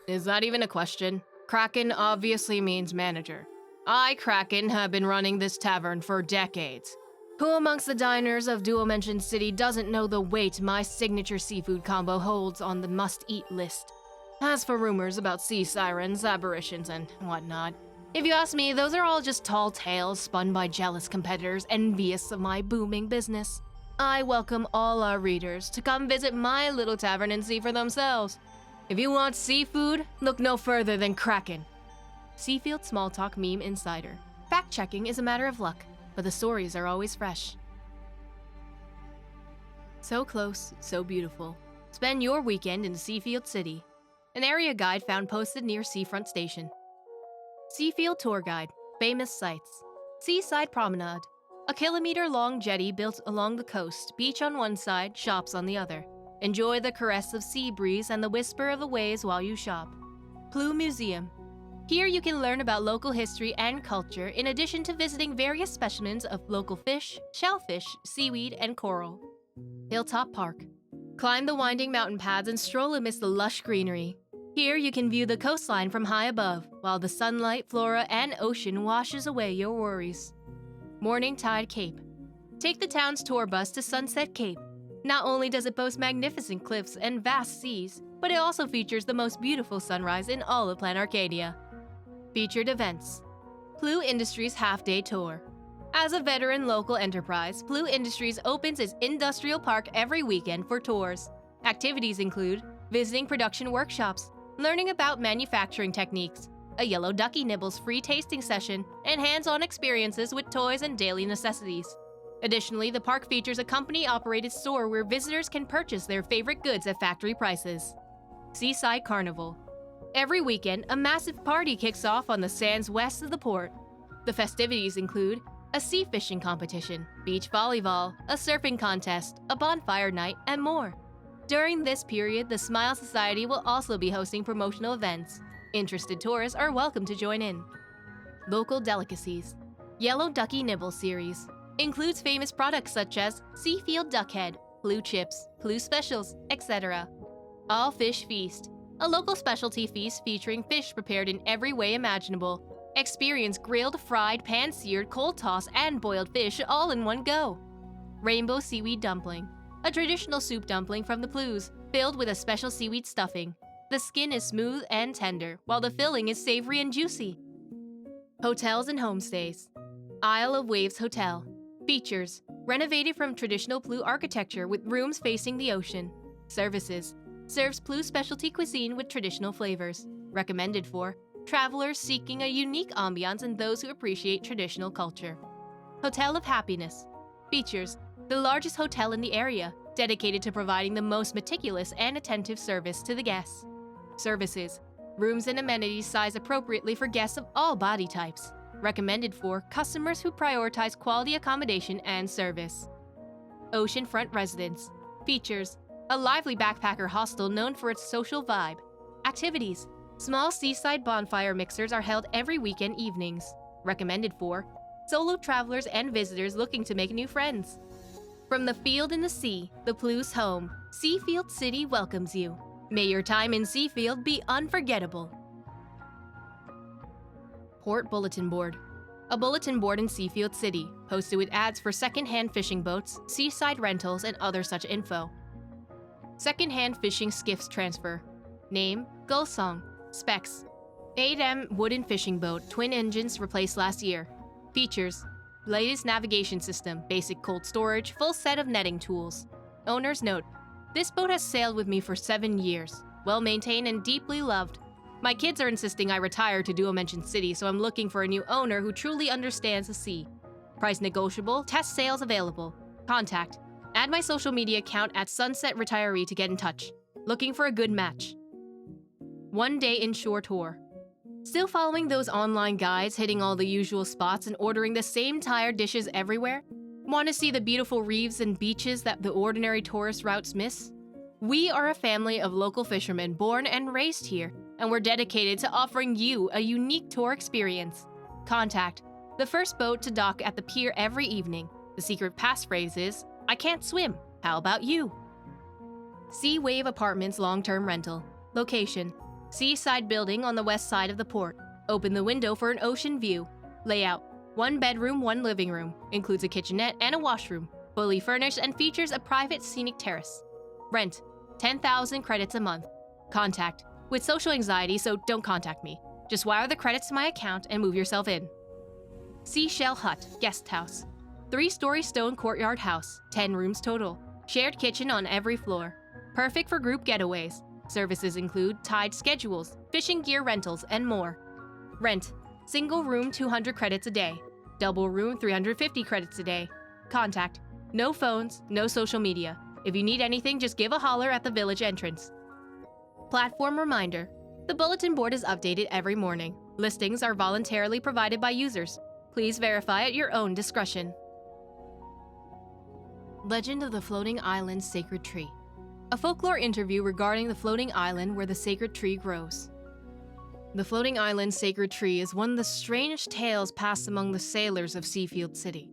Is that even a question? Kraken obviously means manager. I, Kraken, have been running this tavern for decades. Who amongst the diners of Dual-Mention City doesn't know the weight my signature seafood combo holds on the must-eat list? As for rumors about sea sirens, apparitions, and whatnot, if you ask me, those are all just tall tales spun by jealous competitors envious of my booming business. I welcome all our readers to come visit my little tavern and see for themselves. If you want seafood, look no further than Kraken. Seafeld Small Talk Meme Insider. Fact-checking is a matter of luck, but the stories are always fresh. So close, so beautiful. Spend your weekend in Seafeld City. An area guide found posted near Seafront Station. Seafeld Tour Guide. Famous sights. Seaside Promenade. A kilometer-long jetty built along the coast, beach on one side, shops on the other. Enjoy the caress of sea breeze and the whisper of the waves while you shop. Ploo Museum. Here you can learn about local history and culture in addition to visiting various specimens of local fish, shellfish, seaweed, and coral. Hilltop Park. Climb the winding mountain paths and stroll amidst the lush greenery. Here you can view the coastline from high above, while the sunlight, flora, and ocean washes away your worries. Morning Tide Cape. Take the town's tour bus to Sunset Cape. Not only does it boast magnificent cliffs and vast seas, but it also features the most beautiful sunrise in all of Plan Arcadia. Featured events. Ploo Industries Half-Day Tour. As a veteran local enterprise, Ploo Industries opens its industrial park every weekend for tours. Activities include visiting production workshops, learning about manufacturing techniques, a Yellow Ducky Nibbles free tasting session, and hands-on experiences with toys and daily necessities. Additionally, the park features a company-operated store where visitors can purchase their favorite goods at factory prices. Seaside Carnival. Every weekend, a massive party kicks off on the sands west of the port. The festivities include a sea fishing competition, beach volleyball, a surfing contest, a bonfire night, and more. During this period, the Smile Society will also be hosting promotional events. Interested tourists are welcome to join in. Local delicacies. Yellow Ducky Nibble series includes famous products such as Seafeld Duckhead, Ploo chips, Ploo specials, etc. All Fish Feast, a local specialty feast featuring fish prepared in every way imaginable. Experience grilled, fried, pan-seared, cold toss, and boiled fish all in one go. Rainbow Seaweed Dumpling, a traditional soup dumpling from the Ploos, filled with a special seaweed stuffing. The skin is smooth and tender, while the filling is savory and juicy. Hotels and homestays. Isle of Waves Hotel. Features: renovated from traditional Ploo architecture with rooms facing the ocean. Services: serves Ploo specialty cuisine with traditional flavors. Recommended for travelers seeking a unique ambiance and those who appreciate traditional culture. Hotel of Happiness. Features: the largest hotel in the area, dedicated to providing the most meticulous and attentive service to the guests. Services: rooms and amenities sized appropriately for guests of all body types. Recommended for customers who prioritize quality accommodation and service. Oceanfront Residence. Features: a lively backpacker hostel known for its social vibe. Activities: small seaside bonfire mixers are held every weekend evenings. Recommended for solo travelers and visitors looking to make new friends. From the field and the sea, the Ploo's home, Seafeld City welcomes you. May your time in Seafeld be unforgettable. Port Bulletin Board. A bulletin board in Seafeld City, posted with ads for second-hand fishing boats, seaside rentals, and other such info. Second-hand fishing skiffs transfer. Name: Gulsong. Specs: 8M wooden fishing boat, twin engines replaced last year. Features: latest navigation system, basic cold storage, full set of netting tools. Owner's note: this boat has sailed with me for 7 years. Well maintained and deeply loved. My kids are insisting I retire to Duo-Mention City, so I'm looking for a new owner who truly understands the sea. Price negotiable, test sales available. Contact: add my social media account at Sunset Retiree to get in touch. Looking for a good match. One day inshore tour. Still following those online guides, hitting all the usual spots and ordering the same tired dishes everywhere? Want to see the beautiful reefs and beaches that the ordinary tourist routes miss? We are a family of local fishermen born and raised here, and we're dedicated to offering you a unique tour experience. Contact: the first boat to dock at the pier every evening. The secret passphrase is, I can't swim, how about you? Sea Wave Apartments long-term rental. Location: Seaside building on the west side of the port. Open the window for an ocean view. Layout: 1 bedroom, 1 living room. Includes a kitchenette and a washroom. Fully furnished and features a private scenic terrace. Rent: 10,000 credits a month. Contact: with social anxiety, so don't contact me. Just wire the credits to my account and move yourself in. Seashell Hut Guest House. 3-story stone courtyard house, 10 rooms total. Shared kitchen on every floor. Perfect for group getaways. Services include tied schedules, fishing gear rentals, and more. Rent: single room 200 credits a day. Double room 350 credits a day. Contact: no phones, no social media. If you need anything, just give a holler at the village entrance. Platform reminder: the bulletin board is updated every morning. Listings are voluntarily provided by users. Please verify at your own discretion. Legend of the Floating Island Sacred Tree. A folklore interview regarding the floating island where the sacred tree grows. The floating island sacred tree is one of the strange tales passed among the sailors of Seafeld City.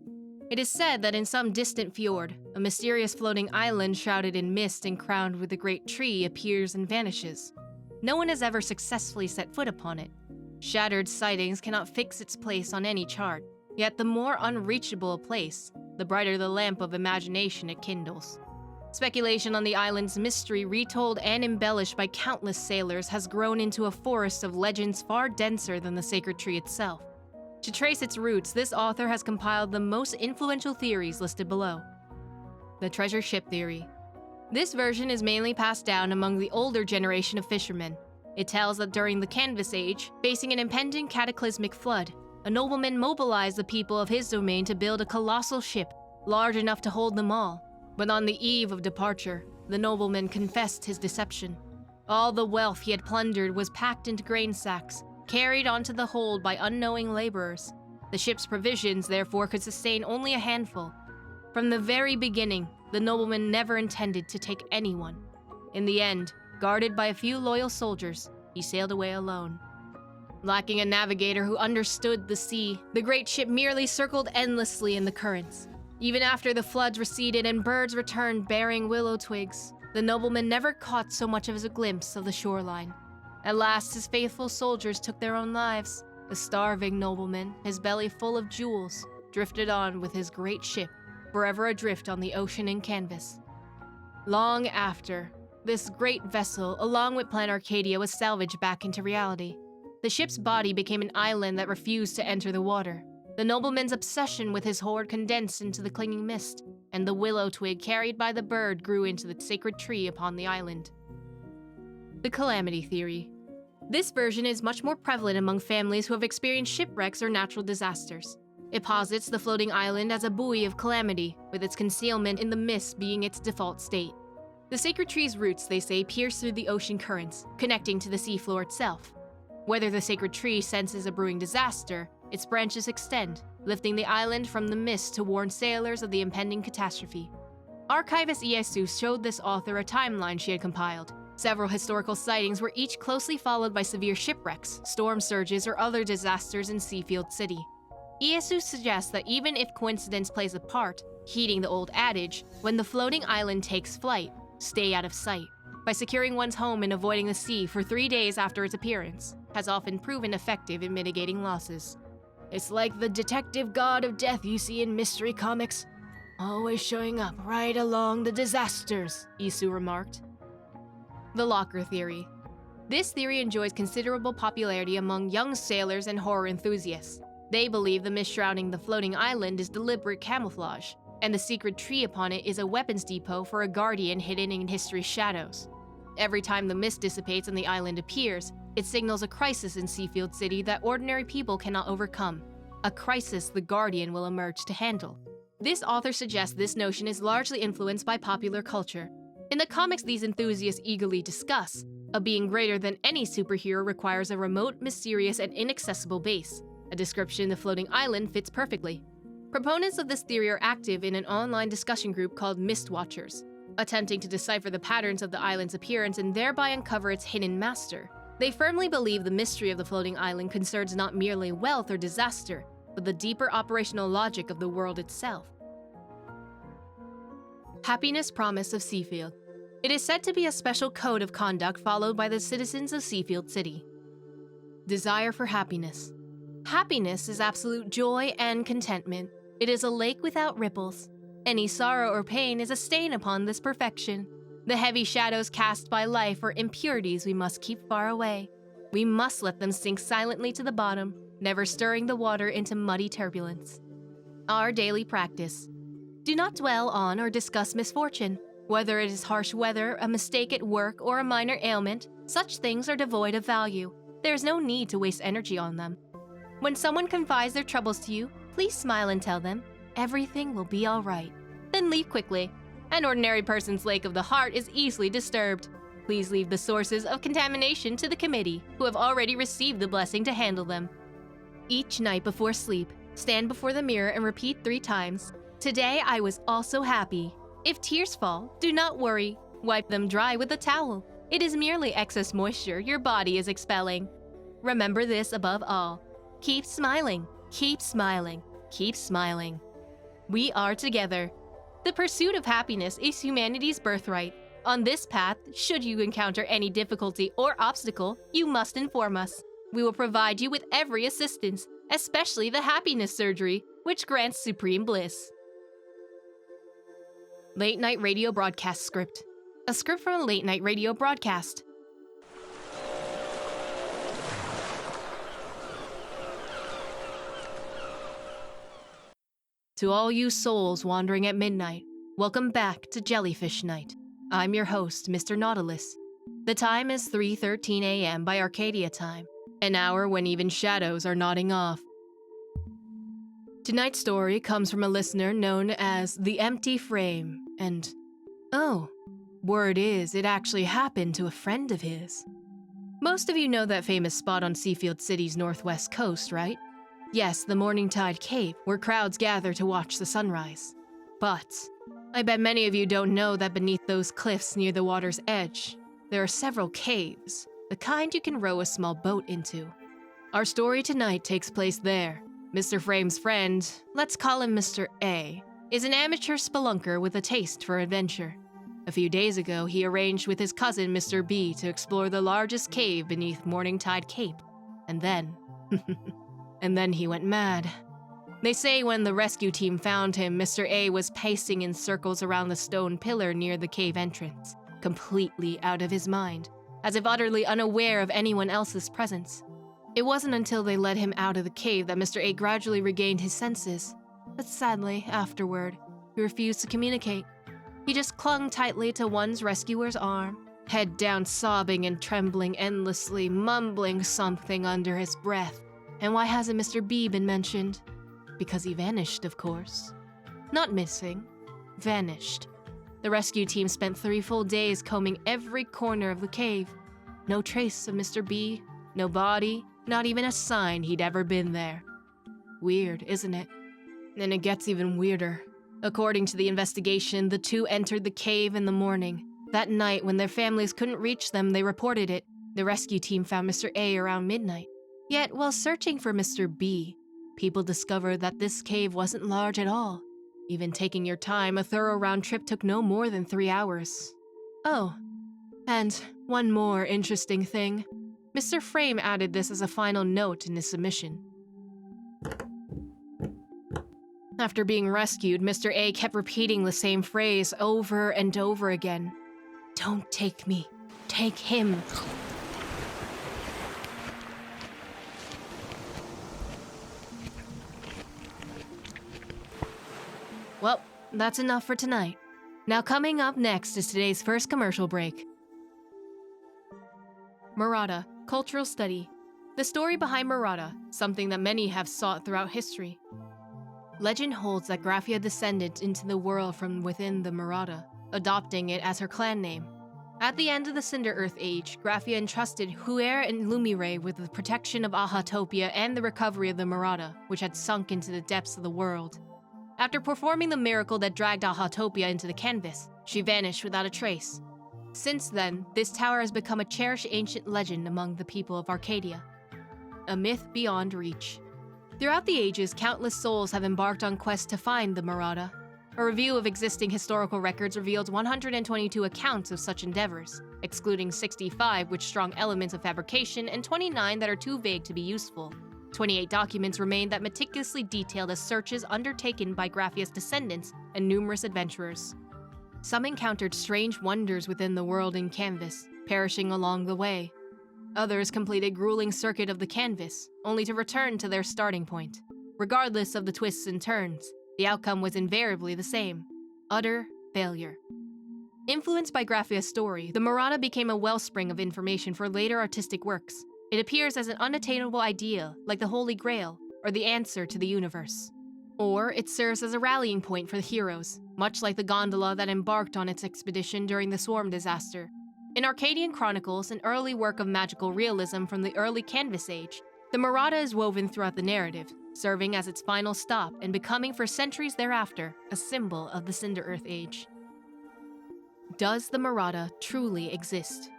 It is said that in some distant fjord, a mysterious floating island shrouded in mist and crowned with a great tree appears and vanishes. No one has ever successfully set foot upon it. Shattered sightings cannot fix its place on any chart, yet the more unreachable a place, the brighter the lamp of imagination it kindles. Speculation on the island's mystery, retold and embellished by countless sailors, has grown into a forest of legends far denser than the sacred tree itself. To trace its roots, this author has compiled the most influential theories listed below. The treasure ship theory. This version is mainly passed down among the older generation of fishermen. It tells that during the Canvas Age, facing an impending cataclysmic flood, a nobleman mobilized the people of his domain to build a colossal ship, large enough to hold them all. But on the eve of departure, the nobleman confessed his deception. All the wealth he had plundered was packed into grain sacks, carried onto the hold by unknowing laborers. The ship's provisions, therefore, could sustain only a handful. From the very beginning, the nobleman never intended to take anyone. In the end, guarded by a few loyal soldiers, he sailed away alone. Lacking a navigator who understood the sea, the great ship merely circled endlessly in the currents. Even after the floods receded and birds returned bearing willow twigs, the nobleman never caught so much as a glimpse of the shoreline. At last, his faithful soldiers took their own lives. The starving nobleman, his belly full of jewels, drifted on with his great ship, forever adrift on the ocean in canvas. Long after, this great vessel, along with Plan Arcadia, was salvaged back into reality. The ship's body became an island that refused to enter the water. The nobleman's obsession with his hoard condensed into the clinging mist, and the willow twig carried by the bird grew into the sacred tree upon the island. The Calamity Theory. This version is much more prevalent among families who have experienced shipwrecks or natural disasters. It posits the floating island as a buoy of calamity, with its concealment in the mist being its default state. The sacred tree's roots, they say, pierce through the ocean currents, connecting to the seafloor itself. Whether the sacred tree senses a brewing disaster, its branches extend, lifting the island from the mist to warn sailors of the impending catastrophe. Archivist Iesu showed this author a timeline she had compiled. Several historical sightings were each closely followed by severe shipwrecks, storm surges, or other disasters in Seafeld City. Iesu suggests that even if coincidence plays a part, heeding the old adage, when the floating island takes flight, stay out of sight, by securing one's home and avoiding the sea for 3 days after its appearance, has often proven effective in mitigating losses. It's like the detective god of death you see in mystery comics, always showing up right along the disasters, Iesu remarked. The Locker Theory. This theory enjoys considerable popularity among young sailors and horror enthusiasts. They believe the mist shrouding the floating island is deliberate camouflage, and the secret tree upon it is a weapons depot for a guardian hidden in history's shadows. Every time the mist dissipates and the island appears, it signals a crisis in Seafeld City that ordinary people cannot overcome, a crisis the guardian will emerge to handle. This author suggests this notion is largely influenced by popular culture. In the comics these enthusiasts eagerly discuss, a being greater than any superhero requires a remote, mysterious, and inaccessible base. A description of the floating island fits perfectly. Proponents of this theory are active in an online discussion group called Mist Watchers, attempting to decipher the patterns of the island's appearance and thereby uncover its hidden master. They firmly believe the mystery of the floating island concerns not merely wealth or disaster, but the deeper operational logic of the world itself. Happiness Promise of Seafeld. It is said to be a special code of conduct followed by the citizens of Seafeld City. Desire for happiness. Happiness is absolute joy and contentment. It is a lake without ripples. Any sorrow or pain is a stain upon this perfection. The heavy shadows cast by life are impurities we must keep far away. We must let them sink silently to the bottom, never stirring the water into muddy turbulence. Our daily practice. Do not dwell on or discuss misfortune. Whether it is harsh weather, a mistake at work, or a minor ailment, such things are devoid of value. There is no need to waste energy on them. When someone confides their troubles to you, please smile and tell them, everything will be all right. Then leave quickly. An ordinary person's lake of the heart is easily disturbed. Please leave the sources of contamination to the committee, who have already received the blessing to handle them. Each night before sleep, stand before the mirror and repeat 3 times, today I was also happy. If tears fall, do not worry. Wipe them dry with a towel. It is merely excess moisture your body is expelling. Remember this above all. Keep smiling, keep smiling, keep smiling. We are together. The pursuit of happiness is humanity's birthright. On this path, should you encounter any difficulty or obstacle, you must inform us. We will provide you with every assistance, especially the happiness surgery, which grants supreme bliss. Late Night Radio Broadcast Script. A script from a late night radio broadcast. To all you souls wandering at midnight, welcome back to Jellyfish Night. I'm your host, Mr. Nautilus. The time is 3:13 a.m. by Arcadia time, an hour when even shadows are nodding off. Tonight's story comes from a listener known as The Empty Frame, and word is it actually happened to a friend of his. Most of you know that famous spot on Seafeld City's northwest coast, right? Yes, the Morningtide Cave, where crowds gather to watch the sunrise. But I bet many of you don't know that beneath those cliffs near the water's edge, there are several caves, the kind you can row a small boat into. Our story tonight takes place there. Mr. Frame's friend, let's call him Mr. A, is an amateur spelunker with a taste for adventure. A few days ago, he arranged with his cousin Mr. B to explore the largest cave beneath Morningtide Cape. And then he went mad. They say when the rescue team found him, Mr. A was pacing in circles around the stone pillar near the cave entrance, completely out of his mind, as if utterly unaware of anyone else's presence. It wasn't until they led him out of the cave that Mr. A gradually regained his senses. But sadly, afterward, he refused to communicate. He just clung tightly to one's rescuer's arm, head down, sobbing and trembling endlessly, mumbling something under his breath. And why hasn't Mr. B been mentioned? Because he vanished, of course. Not missing, vanished. The rescue team spent 3 full days combing every corner of the cave. No trace of Mr. B, no body, not even a sign he'd ever been there. Weird, isn't it? And it gets even weirder. According to the investigation, the two entered the cave in the morning. That night, when their families couldn't reach them, they reported it. The rescue team found Mr. A around midnight. Yet, while searching for Mr. B, people discovered that this cave wasn't large at all. Even taking your time, a thorough round trip took no more than 3 hours. Oh, and one more interesting thing. Mr. Frame added this as a final note in his submission. After being rescued, Mr. A kept repeating the same phrase over and over again. Don't take me, take him. Well, that's enough for tonight. Now coming up next is today's first commercial break. Murata, cultural study. The story behind Murata, something that many have sought throughout history. Legend holds that Graphia descended into the world from within the Murata, adopting it as her clan name. At the end of the Cinder Earth Age, Graphia entrusted Huer and Lumire with the protection of Ahatopia and the recovery of the Murata, which had sunk into the depths of the world. After performing the miracle that dragged Ahatopia into the canvas, she vanished without a trace. Since then, this tower has become a cherished ancient legend among the people of Arcadia. A myth beyond reach. Throughout the ages, countless souls have embarked on quests to find the Murata. A review of existing historical records revealed 122 accounts of such endeavors, excluding 65 with strong elements of fabrication and 29 that are too vague to be useful. 28 documents remain that meticulously detail the searches undertaken by Graphia's descendants and numerous adventurers. Some encountered strange wonders within the world in canvas, perishing along the way. Others completed grueling circuit of the canvas, only to return to their starting point. Regardless of the twists and turns, the outcome was invariably the same: utter failure. Influenced by Graphia's story, the Murata became a wellspring of information for later artistic works. It appears as an unattainable ideal, like the Holy Grail, or the answer to the universe. Or it serves as a rallying point for the heroes, much like the gondola that embarked on its expedition during the Swarm disaster. In Arcadian Chronicles, an early work of magical realism from the early Canvas Age, the Murata is woven throughout the narrative, serving as its final stop and becoming for centuries thereafter a symbol of the Cinder Earth Age. Does the Murata truly exist?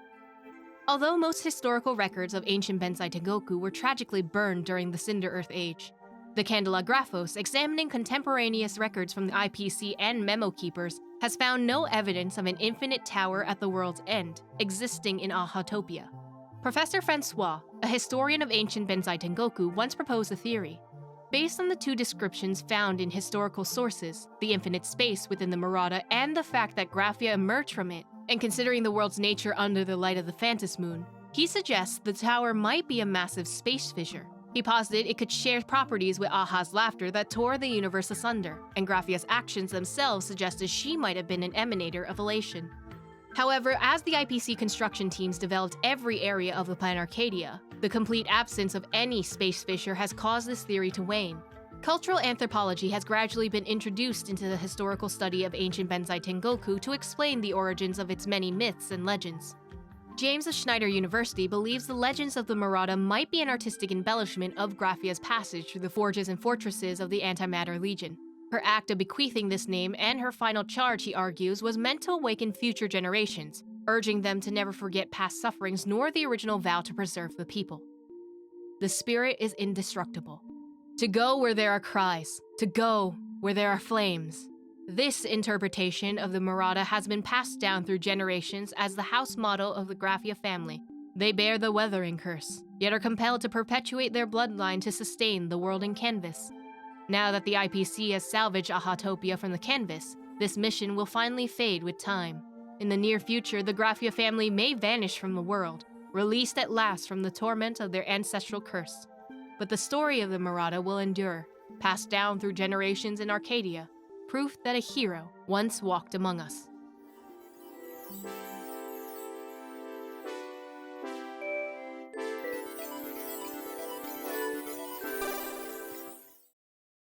Although most historical records of ancient Bensai Tengoku were tragically burned during the Cinder Earth Age, the Candelagraphos, examining contemporaneous records from the IPC and memo keepers, has found no evidence of an infinite tower at the world's end, existing in Ahatopia. Professor Francois, a historian of ancient Bensai Tengoku, once proposed a theory. Based on the two descriptions found in historical sources, the infinite space within the Murata and the fact that Graphia emerged from it, and considering the world's nature under the light of the Phantasmoon, he suggests the tower might be a massive space fissure. He posited it could share properties with Aha's laughter that tore the universe asunder, and Graphia's actions themselves suggested she might have been an emanator of elation. However, as the IPC construction teams developed every area of the planet Arcadia, the complete absence of any space fissure has caused this theory to wane. Cultural anthropology has gradually been introduced into the historical study of ancient Benzai Tengoku to explain the origins of its many myths and legends. James of Schneider University believes the legends of the Murata might be an artistic embellishment of Graphia's passage through the forges and fortresses of the Antimatter Legion. Her act of bequeathing this name and her final charge, he argues, was meant to awaken future generations, urging them to never forget past sufferings nor the original vow to preserve the people. The spirit is indestructible. To go where there are cries, to go where there are flames. This interpretation of the Murata has been passed down through generations as the house motto of the Graphia family. They bear the weathering curse, yet are compelled to perpetuate their bloodline to sustain the world in canvas. Now that the IPC has salvaged Ahatopia from the canvas, this mission will finally fade with time. In the near future, the Graphia family may vanish from the world, released at last from the torment of their ancestral curse. But the story of the Murata will endure, passed down through generations in Arcadia, proof that a hero once walked among us.